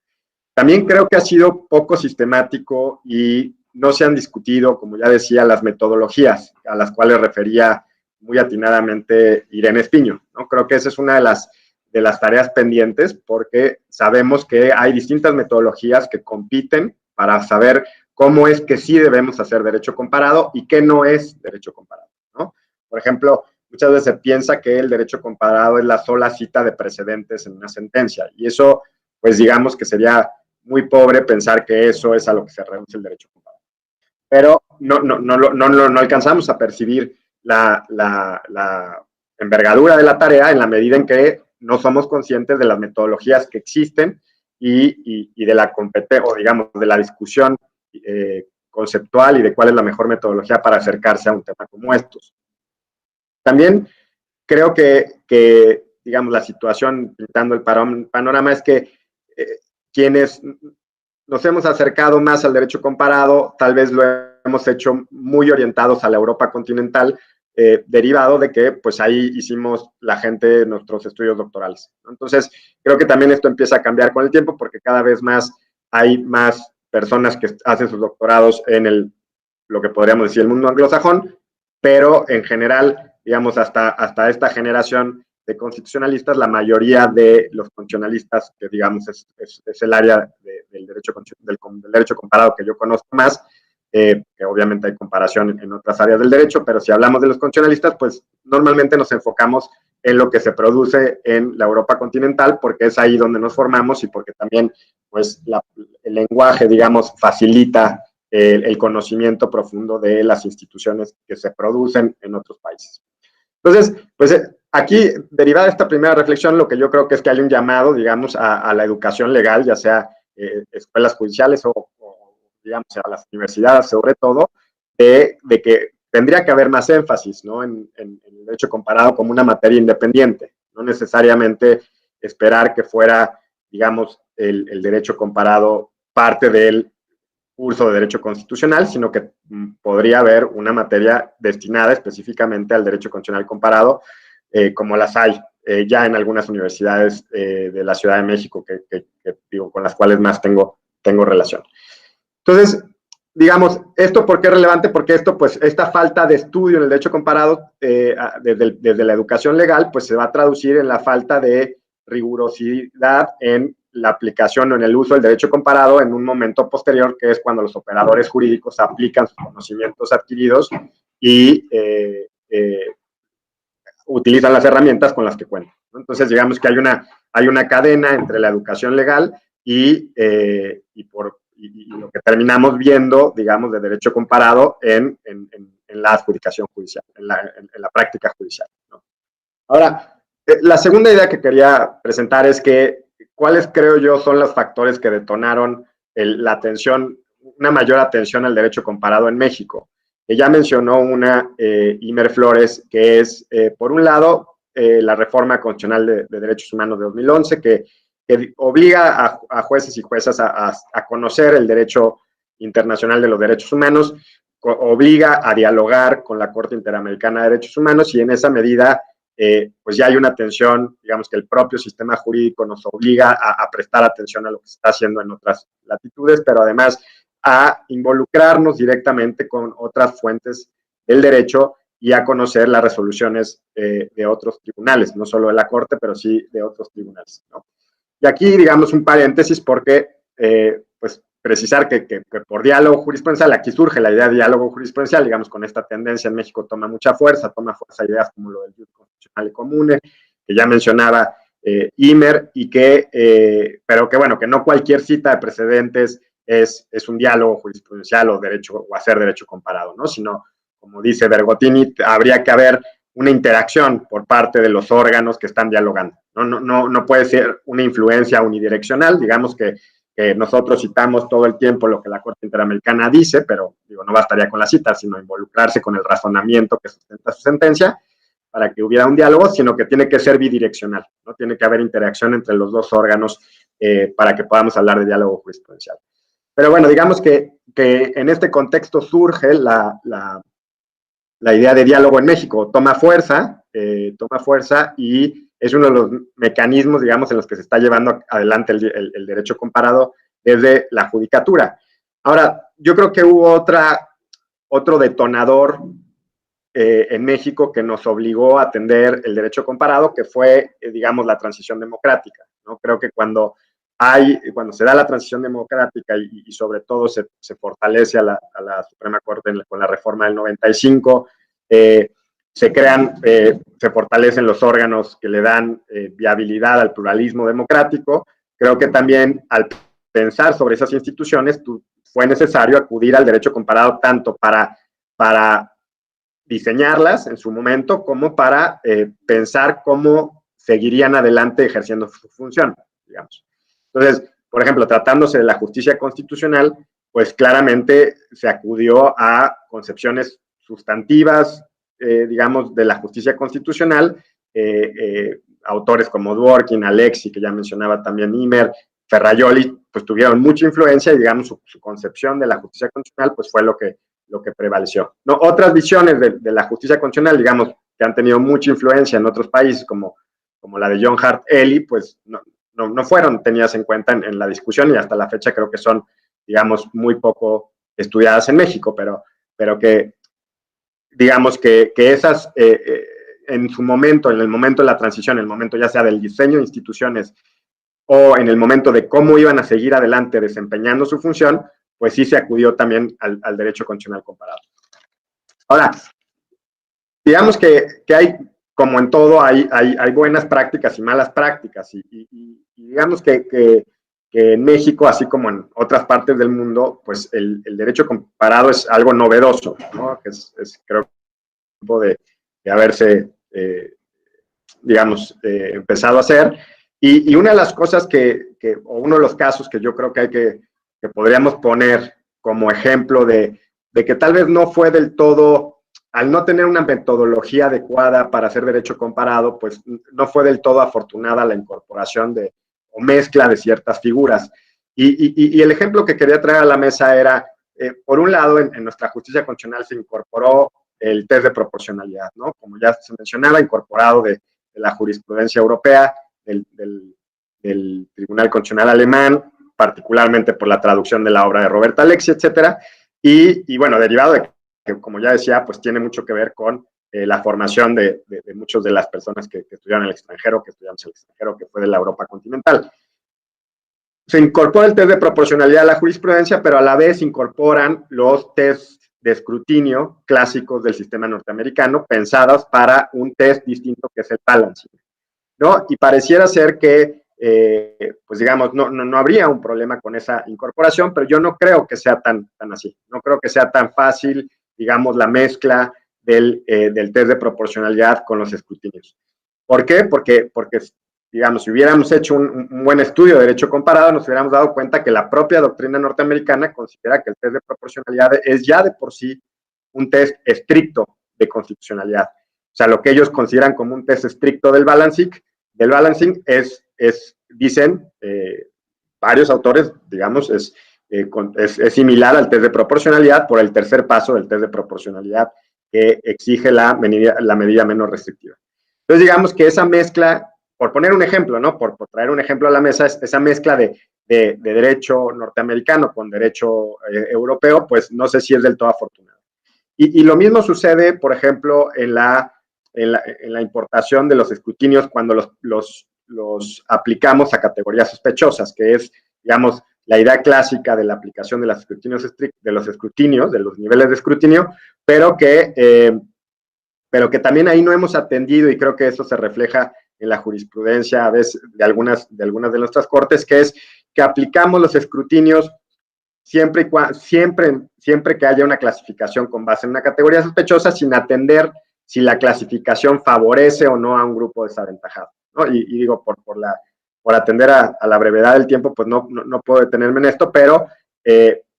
También creo que ha sido poco sistemático y no se han discutido, como ya decía, las metodologías a las cuales refería muy atinadamente Irene Espiño, ¿no? Creo que esa es una de las tareas pendientes, porque sabemos que hay distintas metodologías que compiten para saber cómo es que sí debemos hacer derecho comparado y qué no es derecho comparado, ¿no? Por ejemplo, muchas veces se piensa que el derecho comparado es la sola cita de precedentes en una sentencia, y eso, pues digamos que sería muy pobre pensar que eso es a lo que se reduce el derecho comparado. Pero no alcanzamos a percibir la envergadura de la tarea en la medida en que no somos conscientes de las metodologías que existen y de la competencia, o digamos, de la discusión conceptual y de cuál es la mejor metodología para acercarse a un tema como estos. También creo que digamos, la situación, pintando el panorama, es que quienes nos hemos acercado más al derecho comparado, tal vez lo hemos hecho muy orientados a la Europa continental, derivado de que pues ahí hicimos la gente nuestros estudios doctorales, ¿no? Entonces, creo que también esto empieza a cambiar con el tiempo, porque cada vez más hay más personas que hacen sus doctorados en lo que podríamos decir el mundo anglosajón, pero en general, digamos, hasta esta generación de constitucionalistas, la mayoría de los constitucionalistas, que digamos es el área del derecho comparado que yo conozco más, que obviamente hay comparación en otras áreas del derecho, pero si hablamos de los constitucionalistas, pues normalmente nos enfocamos en lo que se produce en la Europa continental, porque es ahí donde nos formamos y porque también pues el lenguaje, digamos, facilita el conocimiento profundo de las instituciones que se producen en otros países. Entonces, pues aquí, derivada de esta primera reflexión, lo que yo creo que es que hay un llamado, digamos, a la educación legal, ya sea escuelas judiciales o digamos, a las universidades, sobre todo, de que tendría que haber más énfasis, ¿no?, en el derecho comparado como una materia independiente, no necesariamente esperar que fuera, digamos, el derecho comparado parte del curso de derecho constitucional, sino que podría haber una materia destinada específicamente al derecho constitucional comparado, como las hay ya en algunas universidades de la Ciudad de México, que digo, con las cuales más tengo relación. Entonces, digamos, ¿esto por qué es relevante? Porque esta falta de estudio en el derecho comparado desde la educación legal, pues se va a traducir en la falta de rigurosidad en la aplicación o en el uso del derecho comparado en un momento posterior, que es cuando los operadores jurídicos aplican sus conocimientos adquiridos y utilizan las herramientas con las que cuentan, ¿no? Entonces, digamos que hay una cadena entre la educación legal y lo que terminamos viendo, digamos, de derecho comparado en la adjudicación judicial, en la práctica judicial, ¿no? Ahora, la segunda idea que quería presentar es que cuáles creo yo son los factores que detonaron una mayor atención al derecho comparado en México. Ya mencionó Imer Flores, que es, por un lado, la reforma constitucional de derechos humanos de 2011, que que obliga a jueces y juezas a conocer el derecho internacional de los derechos humanos, obliga a dialogar con la Corte Interamericana de Derechos Humanos, y en esa medida pues ya hay una atención, digamos que el propio sistema jurídico nos obliga a prestar atención a lo que se está haciendo en otras latitudes, pero además a involucrarnos directamente con otras fuentes del derecho y a conocer las resoluciones de otros tribunales, no solo de la Corte, pero sí de otros tribunales, ¿no? Y aquí, digamos, un paréntesis porque, pues, precisar que por diálogo jurisprudencial, aquí surge la idea de diálogo jurisprudencial, digamos, con esta tendencia en México toma fuerza ideas como lo del Diuret Constitucional y Comune, que ya mencionaba Imer, y pero que, bueno, que no cualquier cita de precedentes es un diálogo jurisprudencial o hacer derecho comparado, ¿no? Sino, como dice Bergottini, habría que haber una interacción por parte de los órganos que están dialogando. No puede ser una influencia unidireccional, digamos que nosotros citamos todo el tiempo lo que la Corte Interamericana dice, pero digo, no bastaría con la cita, sino involucrarse con el razonamiento que sustenta su sentencia para que hubiera un diálogo, sino que tiene que ser bidireccional, ¿no? Tiene que haber interacción entre los dos órganos para que podamos hablar de diálogo jurisprudencial. Pero bueno, digamos que en este contexto surge la idea de diálogo en México, toma fuerza y es uno de los mecanismos, digamos, en los que se está llevando adelante el derecho comparado desde la judicatura. Ahora, yo creo que hubo otro detonador en México que nos obligó a atender el derecho comparado, que fue, digamos, la transición democrática, ¿no? Creo que cuando se da la transición democrática y sobre todo se fortalece a la Suprema Corte con la reforma del 95, se fortalecen los órganos que le dan viabilidad al pluralismo democrático. Creo que también al pensar sobre esas instituciones fue necesario acudir al derecho comparado tanto para diseñarlas en su momento como para pensar cómo seguirían adelante ejerciendo su función, digamos. Entonces, por ejemplo, tratándose de la justicia constitucional, pues claramente se acudió a concepciones sustantivas, digamos, de la justicia constitucional, autores como Dworkin, Alexi, que ya mencionaba también Imer, Ferrajoli, pues tuvieron mucha influencia y, digamos, su concepción de la justicia constitucional, pues fue lo que prevaleció, ¿no? Otras visiones de la justicia constitucional, digamos, que han tenido mucha influencia en otros países, como la de John Hart Ely, pues no fueron tenidas en cuenta en la discusión y hasta la fecha creo que son, digamos, muy poco estudiadas en México, pero que, digamos, que esas, en su momento, en el momento de la transición, en el momento ya sea del diseño de instituciones o en el momento de cómo iban a seguir adelante desempeñando su función, pues sí se acudió también al derecho constitucional comparado. Ahora, digamos que hay, como en todo, hay buenas prácticas y malas prácticas, y digamos que en México, así como en otras partes del mundo, pues el derecho comparado es algo novedoso, ¿no? Que creo de haberse, digamos, empezado a hacer. Y una de las cosas o uno de los casos que yo creo que podríamos poner como ejemplo de que tal vez no fue del todo, al no tener una metodología adecuada para hacer derecho comparado, pues no fue del todo afortunada la incorporación o mezcla de ciertas figuras. Y el ejemplo que quería traer a la mesa era, por un lado, en nuestra justicia constitucional se incorporó el test de proporcionalidad, ¿no? Como ya se mencionaba, incorporado de la jurisprudencia europea, del Tribunal Constitucional alemán, particularmente por la traducción de la obra de Roberta Alexi, etcétera, y bueno, derivado de que, como ya decía, pues tiene mucho que ver con la formación de muchas de las personas que estudiaron en el extranjero, que fue de la Europa continental. Se incorpora el test de proporcionalidad a la jurisprudencia, pero a la vez incorporan los tests de escrutinio clásicos del sistema norteamericano, pensados para un test distinto que es el balancing, ¿no? Y pareciera ser que, pues digamos, no habría un problema con esa incorporación, pero yo no creo que sea tan así. No creo que sea tan fácil, digamos, la mezcla del test de proporcionalidad con los escrutinios. ¿Por qué? Porque digamos, si hubiéramos hecho un buen estudio de derecho comparado, nos hubiéramos dado cuenta que la propia doctrina norteamericana considera que el test de proporcionalidad es ya de por sí un test estricto de constitucionalidad. O sea, lo que ellos consideran como un test estricto del balancing es dicen varios autores, digamos, es similar al test de proporcionalidad por el tercer paso del test de proporcionalidad que exige la medida menos restrictiva. Entonces, digamos que esa mezcla, por poner un ejemplo, ¿no? Por traer un ejemplo a la mesa, esa mezcla de derecho norteamericano con derecho europeo, pues no sé si es del todo afortunado. Y lo mismo sucede, por ejemplo, en la importación de los escrutinios cuando los aplicamos a categorías sospechosas, que es, digamos, la idea clásica de la aplicación de los escrutinios, de los niveles de escrutinio, pero que también ahí no hemos atendido, y creo que eso se refleja en la jurisprudencia a veces de algunas de nuestras cortes, que es que aplicamos los escrutinios siempre que haya una clasificación con base en una categoría sospechosa, sin atender si la clasificación favorece o no a un grupo desaventajado, ¿no? Y digo, por atender a la brevedad del tiempo, pues no puedo detenerme en esto, pero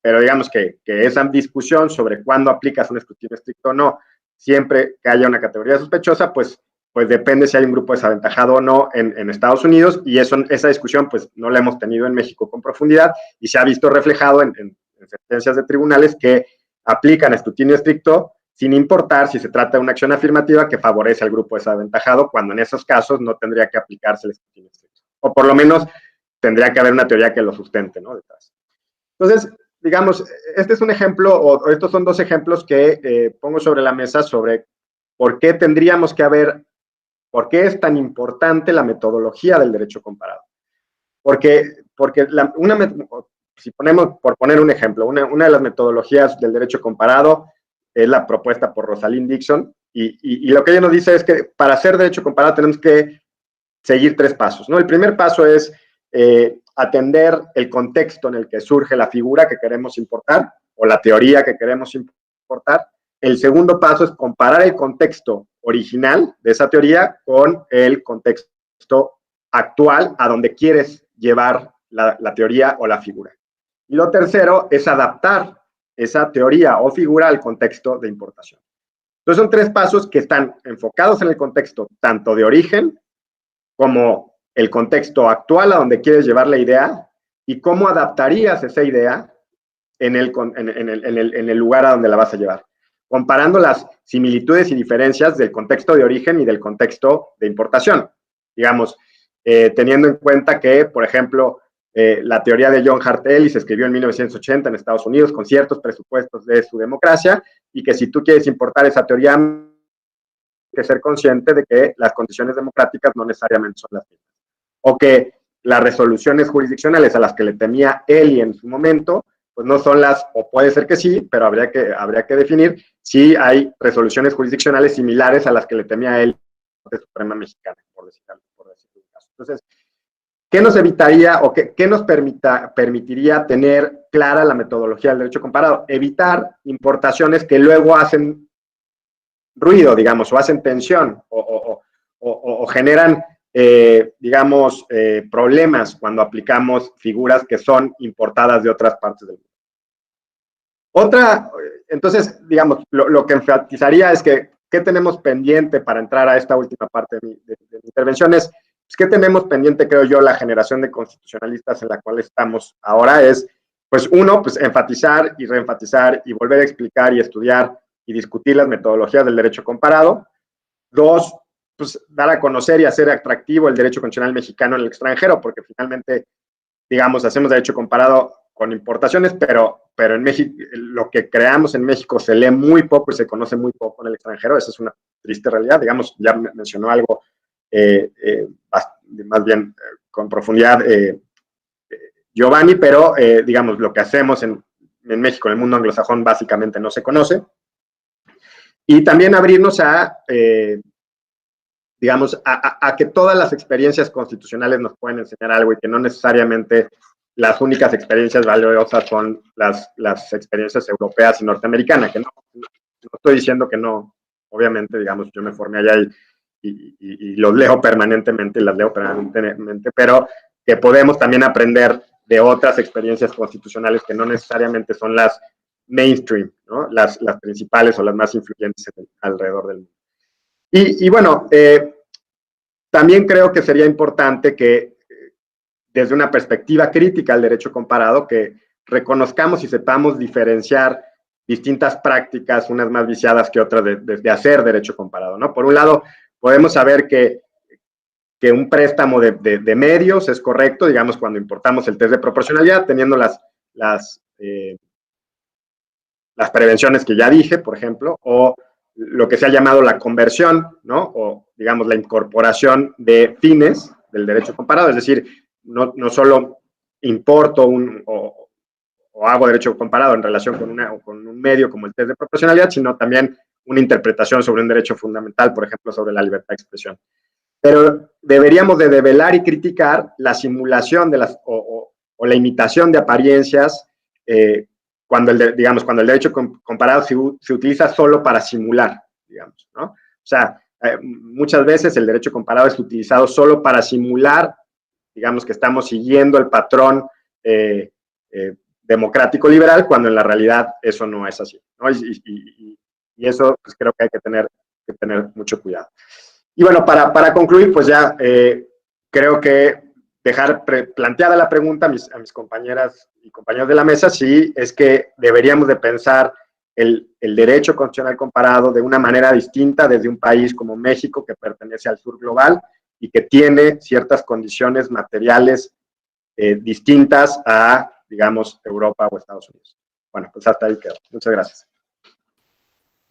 digamos que esa discusión sobre cuándo aplicas un escrutinio estricto o no, siempre que haya una categoría sospechosa, pues depende si hay un grupo desaventajado o no en Estados Unidos, y esa discusión pues no la hemos tenido en México con profundidad, y se ha visto reflejado en sentencias de tribunales que aplican escrutinio estricto sin importar si se trata de una acción afirmativa que favorece al grupo desaventajado, cuando en esos casos no tendría que aplicarse el escrutinio estricto. O por lo menos tendría que haber una teoría que lo sustente, ¿no? Detrás. Entonces, digamos, este es un ejemplo, o estos son dos ejemplos que pongo sobre la mesa sobre por qué es tan importante la metodología del derecho comparado. Porque si ponemos, por poner un ejemplo, una de las metodologías del derecho comparado es la propuesta por Rosalind Dixon, y lo que ella nos dice es que para hacer derecho comparado tenemos que seguir 3 pasos, ¿no? El primer paso es atender el contexto en el que surge la figura que queremos importar, o la teoría que queremos importar. El segundo paso es comparar el contexto original de esa teoría con el contexto actual a donde quieres llevar la teoría o la figura. Y lo tercero es adaptar esa teoría o figura al contexto de importación. Entonces son 3 pasos que están enfocados en el contexto tanto de origen como el contexto actual a donde quieres llevar la idea, y cómo adaptarías esa idea en el lugar a donde la vas a llevar, comparando las similitudes y diferencias del contexto de origen y del contexto de importación. Digamos, teniendo en cuenta que, por ejemplo, la teoría de John Hartelly se escribió en 1980 en Estados Unidos con ciertos presupuestos de su democracia, y que si tú quieres importar esa teoría, hay que ser consciente de que las condiciones democráticas no necesariamente son las mismas. O que las resoluciones jurisdiccionales a las que le temía Eli en su momento, pues no son las, o puede ser que sí, pero habría que definir si hay resoluciones jurisdiccionales similares a las que le temía Eli de la Suprema Mexicana, por decirlo un caso. Entonces, ¿qué nos evitaría o qué nos permitiría tener clara la metodología del derecho comparado? Evitar importaciones que luego hacen ruido, digamos, o hacen tensión, o generan, digamos, problemas cuando aplicamos figuras que son importadas de otras partes del mundo. Entonces, digamos, lo que enfatizaría es que, ¿qué tenemos pendiente para entrar a esta última parte de mi intervención? Es, ¿qué tenemos pendiente, creo yo, la generación de constitucionalistas en la cual estamos ahora? Es, pues, uno, pues, enfatizar y reenfatizar y volver a explicar y estudiar y discutir las metodologías del derecho comparado. 2, pues, dar a conocer y hacer atractivo el derecho constitucional mexicano en el extranjero, porque finalmente, digamos, hacemos derecho comparado con importaciones, pero en México, lo que creamos en México se lee muy poco y se conoce muy poco en el extranjero. Esa es una triste realidad. Digamos, ya mencionó algo más bien con profundidad Giovanni, pero digamos, lo que hacemos en México, en el mundo anglosajón, básicamente no se conoce. Y también abrirnos digamos, a que todas las experiencias constitucionales nos pueden enseñar algo, y que no necesariamente las únicas experiencias valiosas son las experiencias europeas y norteamericanas, que no estoy diciendo que no, obviamente, digamos, yo me formé allá y los leo permanentemente, pero que podemos también aprender de otras experiencias constitucionales que no necesariamente son las mainstream, ¿no? Las principales o las más influyentes alrededor del mundo. Y bueno, también creo que sería importante que desde una perspectiva crítica al derecho comparado, que reconozcamos y sepamos diferenciar distintas prácticas, unas más viciadas que otras, de hacer derecho comparado, ¿no? Por un lado, podemos saber que un préstamo de medios es correcto, digamos, cuando importamos el test de proporcionalidad, teniendo las prevenciones que ya dije, por ejemplo, o lo que se ha llamado la conversión, ¿no? O, digamos, la incorporación de fines del derecho comparado, es decir, no solo importo o hago derecho comparado en relación con un medio como el test de proporcionalidad, sino también una interpretación sobre un derecho fundamental, por ejemplo, sobre la libertad de expresión. Pero deberíamos de develar y criticar la simulación de o la imitación de apariencias cuando el derecho comparado se utiliza solo para simular, digamos, ¿no? O sea, muchas veces el derecho comparado es utilizado solo para simular, digamos, que estamos siguiendo el patrón democrático liberal, cuando en la realidad eso no es así, ¿no? Y eso, pues, creo que hay que tener mucho cuidado. Y bueno, para concluir, pues ya creo que dejar planteada la pregunta a mis compañeras y compañeros de la mesa, sí, es que deberíamos de pensar el derecho constitucional comparado de una manera distinta desde un país como México, que pertenece al sur global y que tiene ciertas condiciones materiales distintas a, digamos, Europa o Estados Unidos. Bueno, pues hasta ahí quedo. Muchas gracias.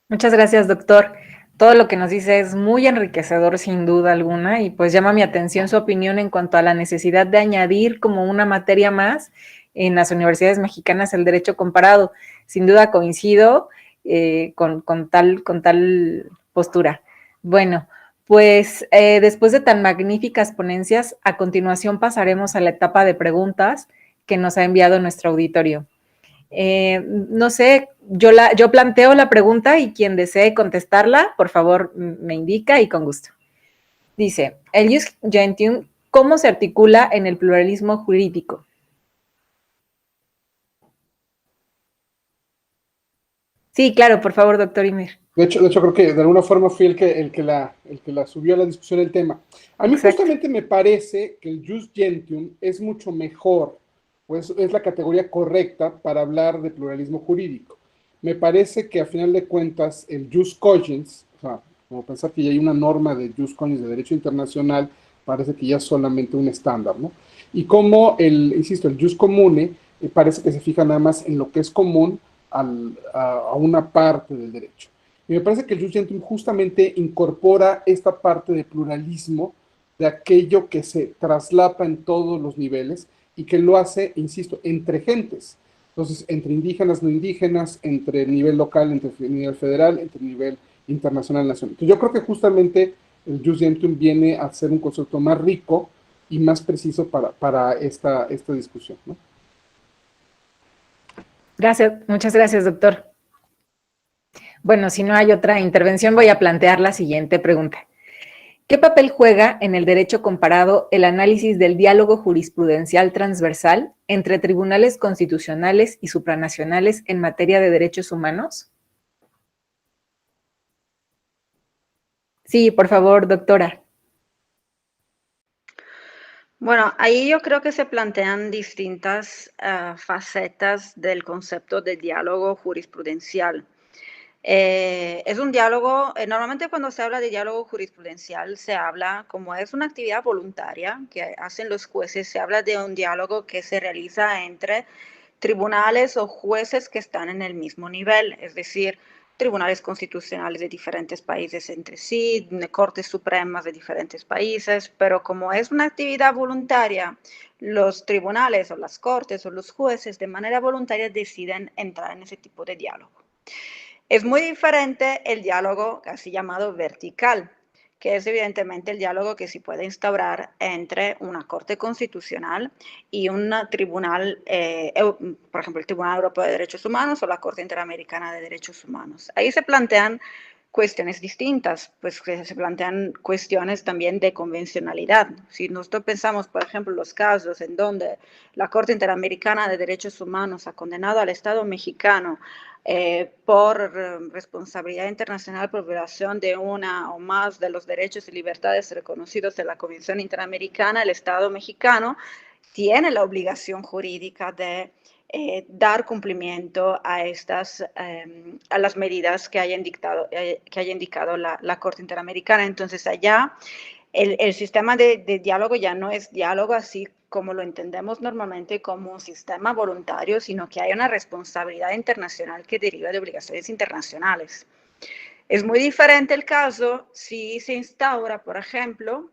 Muchas gracias, doctor. Todo lo que nos dice es muy enriquecedor, sin duda alguna, y pues llama mi atención su opinión en cuanto a la necesidad de añadir como una materia más en las universidades mexicanas el derecho comparado. Sin duda coincido con tal postura. Bueno, pues después de tan magníficas ponencias, a continuación pasaremos a la etapa de preguntas que nos ha enviado nuestro auditorio. No sé, yo planteo la pregunta y quien desee contestarla, por favor, me indica y con gusto. Dice, el jus gentium, ¿cómo se articula en el pluralismo jurídico? Sí, claro, por favor, doctor Imer. De hecho, creo que de alguna forma fui el que la subió a la discusión el tema. A mí justamente me parece que el jus gentium es mucho mejor, pues es la categoría correcta para hablar de pluralismo jurídico. Me parece que a final de cuentas el jus cogens, o sea, como pensar que ya hay una norma de jus cogens de derecho internacional, parece que ya es solamente un estándar, ¿no? Y como el jus comune, parece que se fija nada más en lo que es común a una parte del derecho. Y me parece que el jus gentium justamente incorpora esta parte de pluralismo, de aquello que se traslapa en todos los niveles y que lo hace, insisto, entre gentes. Entonces, entre indígenas, no indígenas, entre nivel local, entre nivel federal, entre nivel internacional, nacional. Entonces, yo creo que justamente el jus gentium viene a ser un concepto más rico y más preciso para esta discusión, ¿no? Gracias, muchas gracias, doctor. Bueno, si no hay otra intervención, voy a plantear la siguiente pregunta. ¿Qué papel juega en el derecho comparado el análisis del diálogo jurisprudencial transversal entre tribunales constitucionales y supranacionales en materia de derechos humanos? Sí, por favor, doctora. Bueno, ahí yo creo que se plantean distintas facetas del concepto de diálogo jurisprudencial. Es un diálogo, normalmente cuando se habla de diálogo jurisprudencial se habla, como es una actividad voluntaria que hacen los jueces, se habla de un diálogo que se realiza entre tribunales o jueces que están en el mismo nivel, es decir, tribunales constitucionales de diferentes países entre sí, cortes supremas de diferentes países, pero como es una actividad voluntaria, los tribunales o las cortes o los jueces de manera voluntaria deciden entrar en ese tipo de diálogo. Es muy diferente el diálogo así llamado vertical, que es evidentemente el diálogo que se puede instaurar entre una Corte Constitucional y un tribunal, por ejemplo, el Tribunal Europeo de Derechos Humanos o la Corte Interamericana de Derechos Humanos. Ahí se plantean cuestiones distintas, pues que se plantean cuestiones también de convencionalidad. Si nosotros pensamos, por ejemplo, los casos en donde la Corte Interamericana de Derechos Humanos ha condenado al Estado mexicano por responsabilidad internacional por violación de una o más de los derechos y libertades reconocidos en la Convención Interamericana, el Estado mexicano tiene la obligación jurídica de dar cumplimiento a a las medidas que haya indicado la Corte Interamericana. Entonces, allá el sistema de diálogo ya no es diálogo así como lo entendemos normalmente como un sistema voluntario, sino que hay una responsabilidad internacional que deriva de obligaciones internacionales. Es muy diferente el caso si se instaura, por ejemplo,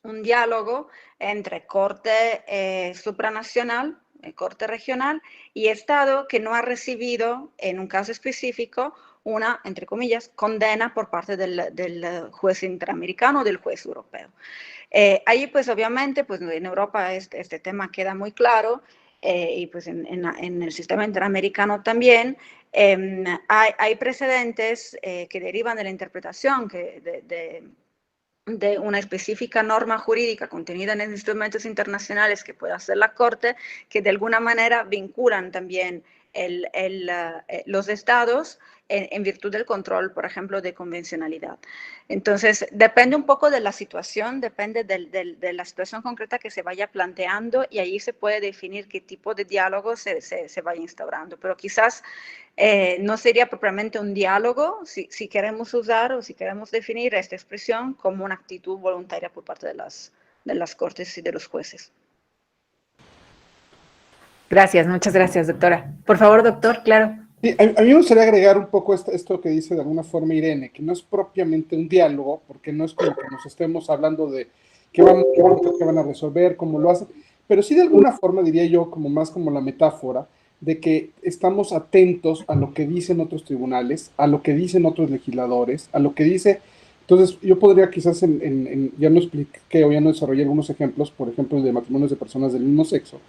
un diálogo entre corte supranacional, corte regional, y Estado que no ha recibido, en un caso específico, una, entre comillas, condena por parte del juez interamericano o del juez europeo. Ahí, pues, obviamente, pues, en Europa este tema queda muy claro, y pues en el sistema interamericano también. Hay precedentes que derivan de la interpretación de una específica norma jurídica contenida en instrumentos internacionales que pueda hacer la Corte, que de alguna manera vinculan también los estados en virtud del control, por ejemplo, de convencionalidad. Entonces, depende un poco de la situación, depende de la situación concreta que se vaya planteando, y ahí se puede definir qué tipo de diálogo se vaya instaurando. Pero quizás no sería propiamente un diálogo si queremos usar o si queremos definir esta expresión como una actitud voluntaria por parte de las Cortes y de los jueces. Gracias, muchas gracias, doctora. Por favor, doctor, claro. Sí, a mí me gustaría agregar un poco esto que dice de alguna forma Irene, que no es propiamente un diálogo, porque no es como que nos estemos hablando de qué van a resolver, cómo lo hacen, pero sí de alguna forma diría yo, como más como la metáfora, de que estamos atentos a lo que dicen otros tribunales, a lo que dicen otros legisladores, a lo que dice. Entonces, yo podría quizás, ya no expliqué o ya no desarrollé algunos ejemplos, por ejemplo, de matrimonios de personas del mismo sexo,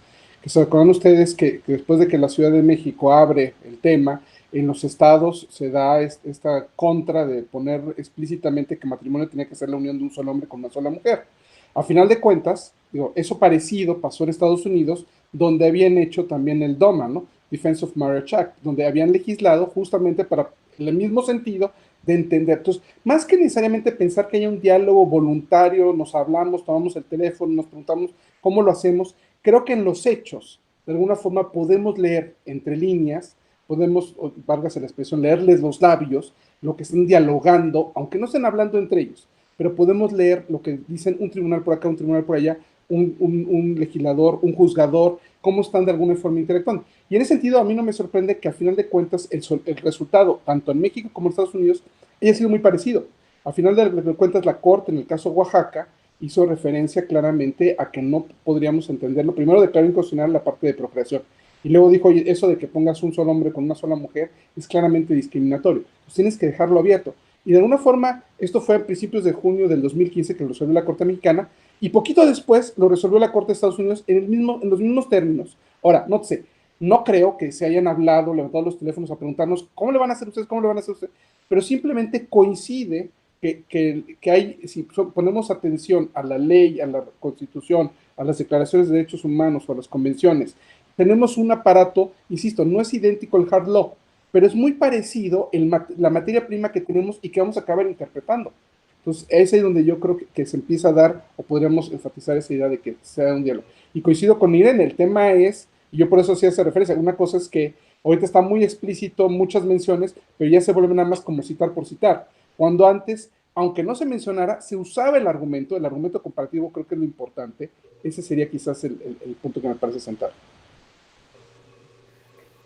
que se acuerdan ustedes que después de que la Ciudad de México abre el tema, en los estados se da esta contra de poner explícitamente que matrimonio tenía que ser la unión de un solo hombre con una sola mujer. A final de cuentas, digo, eso parecido pasó en Estados Unidos, donde habían hecho también el DOMA, ¿no? Defense of Marriage Act, donde habían legislado justamente para el mismo sentido de entender. Entonces, más que necesariamente pensar que haya un diálogo voluntario, nos hablamos, tomamos el teléfono, nos preguntamos cómo lo hacemos, creo que en los hechos, de alguna forma, podemos leer entre líneas, podemos, válgase la expresión, leerles los labios, lo que están dialogando, aunque no estén hablando entre ellos, pero podemos leer lo que dicen un tribunal por acá, un tribunal por allá, un legislador, un juzgador, cómo están de alguna forma interactuando. Y en ese sentido, a mí no me sorprende que a final de cuentas el resultado, tanto en México como en Estados Unidos, haya sido muy parecido. A final de cuentas, la Corte, en el caso Oaxaca, hizo referencia claramente a que no podríamos entenderlo. Primero declaró inconstitucional la parte de procreación, y luego dijo, oye, eso de que pongas un solo hombre con una sola mujer es claramente discriminatorio, pues tienes que dejarlo abierto. Y de alguna forma, esto fue a principios de junio del 2015 que lo resolvió la Corte Mexicana, y poquito después lo resolvió la Corte de Estados Unidos en los mismos términos. Ahora, no sé, no creo que se hayan hablado, levantado los teléfonos a preguntarnos cómo le van a hacer ustedes, cómo le van a hacer ustedes, pero simplemente coincide que hay, si ponemos atención a la ley, a la Constitución, a las declaraciones de derechos humanos o a las convenciones, tenemos un aparato, insisto, no es idéntico al hard law, pero es muy parecido la materia prima que tenemos y que vamos a acabar interpretando. Entonces, es ahí donde yo creo que se empieza a dar, o podríamos enfatizar esa idea de que sea un diálogo. Y coincido con Irene, el tema es, y yo por eso hacía esa referencia, una cosa es que ahorita está muy explícito, muchas menciones, pero ya se vuelve nada más como citar por citar. Cuando antes, aunque no se mencionara, se usaba el argumento comparativo, creo que es lo importante. Ese sería quizás el punto que me parece central.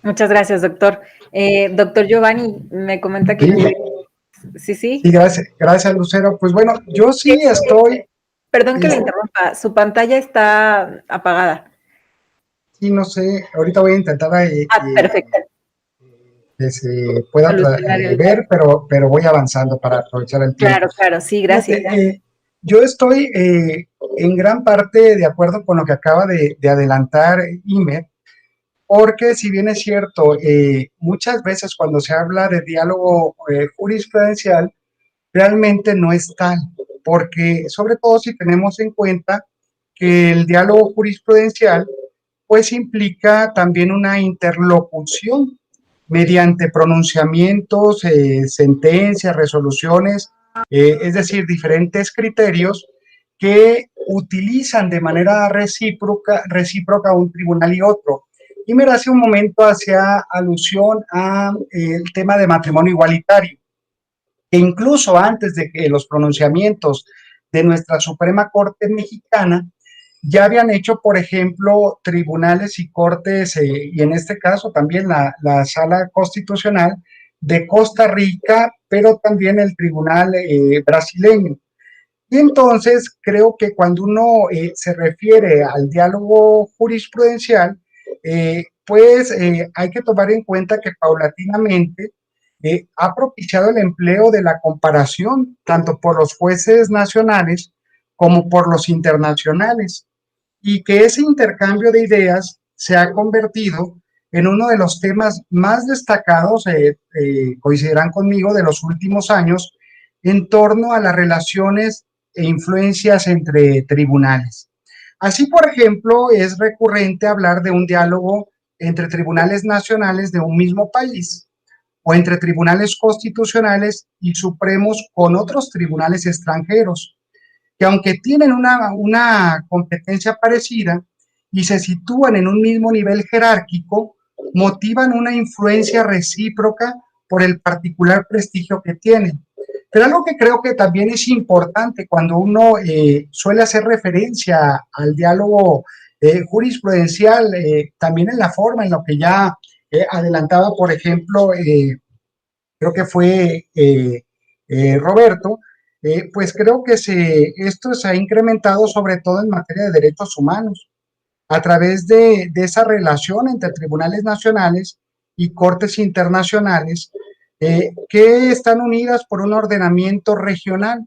Muchas gracias, doctor. Doctor Giovanni, me comenta que... Sí. Sí, gracias, Lucero. Pues bueno, yo sí estoy... Perdón que le interrumpa, su pantalla está apagada. Sí, no sé, ahorita voy a intentar perfecto. Que se pueda ver, pero voy avanzando para aprovechar el tiempo. Claro, sí, gracias. Yo estoy en gran parte de acuerdo con lo que acaba de adelantar Imer, porque si bien es cierto, muchas veces cuando se habla de diálogo jurisprudencial, realmente no es tal, porque sobre todo si tenemos en cuenta que el diálogo jurisprudencial pues implica también una interlocución mediante pronunciamientos, sentencias, resoluciones, es decir, diferentes criterios que utilizan de manera recíproca un tribunal y otro. Y hace un momento hacía alusión al tema de matrimonio igualitario, que incluso antes de que los pronunciamientos de nuestra Suprema Corte Mexicana ya habían hecho, por ejemplo, tribunales y cortes, y en este caso también la Sala Constitucional de Costa Rica, pero también el Tribunal brasileño. Y entonces creo que cuando uno se refiere al diálogo jurisprudencial, hay que tomar en cuenta que paulatinamente ha propiciado el empleo de la comparación tanto por los jueces nacionales como por los internacionales, y que ese intercambio de ideas se ha convertido en uno de los temas más destacados, coincidirán conmigo, de los últimos años en torno a las relaciones e influencias entre tribunales. Así, por ejemplo, es recurrente hablar de un diálogo entre tribunales nacionales de un mismo país o entre tribunales constitucionales y supremos con otros tribunales extranjeros, que aunque tienen una competencia parecida y se sitúan en un mismo nivel jerárquico, motivan una influencia recíproca por el particular prestigio que tienen. Pero algo que creo que también es importante cuando uno suele hacer referencia al diálogo jurisprudencial, también en la forma en la que ya adelantaba, por ejemplo, creo que fue Roberto, pues creo que esto se ha incrementado sobre todo en materia de derechos humanos, a través de esa relación entre tribunales nacionales y cortes internacionales, que están unidas por un ordenamiento regional,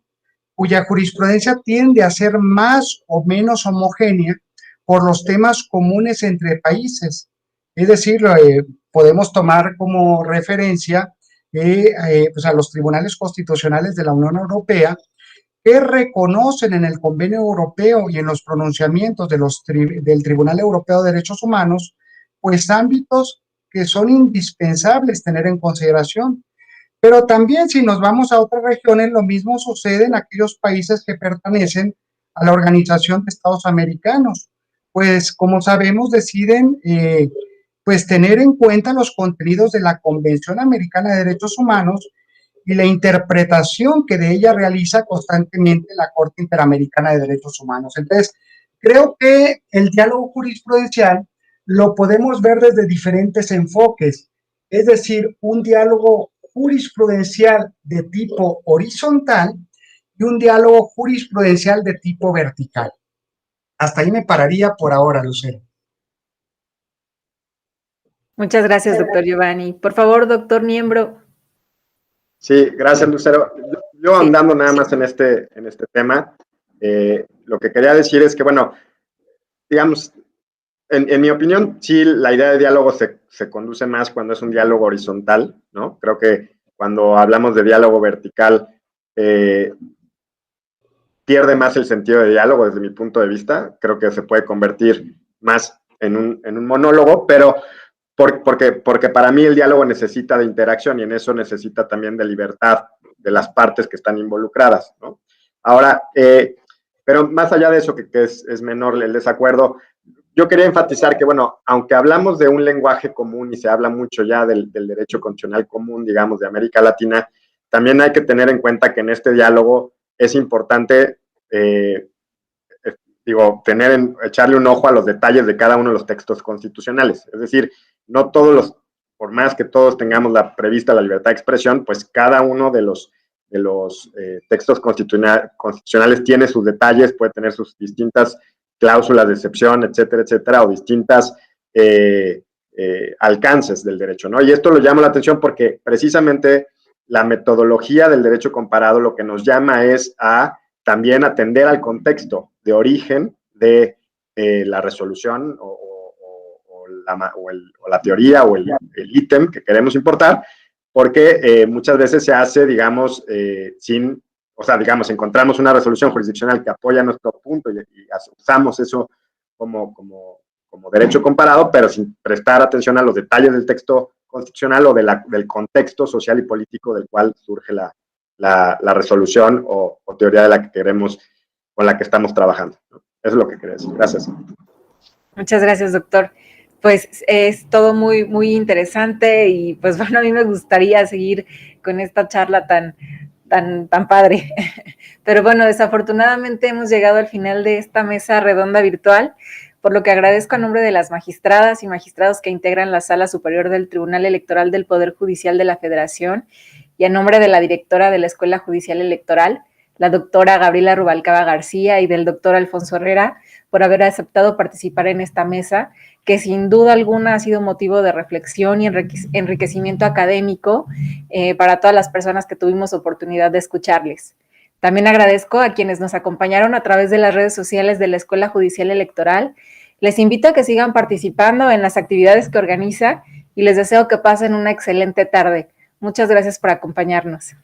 cuya jurisprudencia tiende a ser más o menos homogénea por los temas comunes entre países. Es decir, podemos tomar como referencia pues a los tribunales constitucionales de la Unión Europea, que reconocen en el Convenio Europeo y en los pronunciamientos del Tribunal Europeo de Derechos Humanos, pues ámbitos que son indispensables tener en consideración. Pero también si nos vamos a otras regiones, lo mismo sucede en aquellos países que pertenecen a la Organización de Estados Americanos, pues como sabemos deciden pues tener en cuenta los contenidos de la Convención Americana de Derechos Humanos y la interpretación que de ella realiza constantemente la Corte Interamericana de Derechos Humanos. Entonces, creo que el diálogo jurisprudencial lo podemos ver desde diferentes enfoques, es decir, un diálogo jurisprudencial de tipo horizontal y un diálogo jurisprudencial de tipo vertical. Hasta ahí me pararía por ahora, Lucero. Muchas gracias, doctor Giovanni. Por favor, doctor Niembro. Sí, gracias, Lucero. Yo andando nada más en este tema, lo que quería decir es que, bueno, digamos, en mi opinión, sí, la idea de diálogo se conduce más cuando es un diálogo horizontal, ¿no? Creo que cuando hablamos de diálogo vertical, pierde más el sentido de diálogo desde mi punto de vista. Creo que se puede convertir más en un monólogo, pero porque para mí el diálogo necesita de interacción y en eso necesita también de libertad de las partes que están involucradas, ¿no? Ahora, pero más allá de eso, que es menor el desacuerdo, yo quería enfatizar que, bueno, aunque hablamos de un lenguaje común y se habla mucho ya del derecho constitucional común, digamos, de América Latina, también hay que tener en cuenta que en este diálogo es importante, echarle un ojo a los detalles de cada uno de los textos constitucionales. Es decir, no todos por más que todos tengamos prevista la libertad de expresión, pues cada uno de los textos constitucionales tiene sus detalles, puede tener sus distintas cláusulas de excepción, etcétera, etcétera, o distintas alcances del derecho, ¿no? Y esto lo llama la atención porque precisamente la metodología del derecho comparado lo que nos llama es a también atender al contexto de origen de la resolución o la teoría o el ítem que queremos importar, porque muchas veces se hace, digamos, digamos, encontramos una resolución jurisdiccional que apoya nuestro punto y usamos eso como derecho comparado, pero sin prestar atención a los detalles del texto constitucional o del contexto social y político del cual surge la resolución o teoría de la que queremos con la que estamos trabajando, ¿no? Eso es lo que quería decir. Gracias. Muchas gracias, doctor. Pues es todo muy, muy interesante y pues bueno, a mí me gustaría seguir con esta charla tan padre. Pero bueno, desafortunadamente hemos llegado al final de esta mesa redonda virtual, por lo que agradezco a nombre de las magistradas y magistrados que integran la Sala Superior del Tribunal Electoral del Poder Judicial de la Federación y a nombre de la directora de la Escuela Judicial Electoral, la doctora Gabriela Rubalcaba García, y del doctor Alfonso Herrera, por haber aceptado participar en esta mesa, que sin duda alguna ha sido motivo de reflexión y enriquecimiento académico para todas las personas que tuvimos oportunidad de escucharles. También agradezco a quienes nos acompañaron a través de las redes sociales de la Escuela Judicial Electoral. Les invito a que sigan participando en las actividades que organiza y les deseo que pasen una excelente tarde. Muchas gracias por acompañarnos.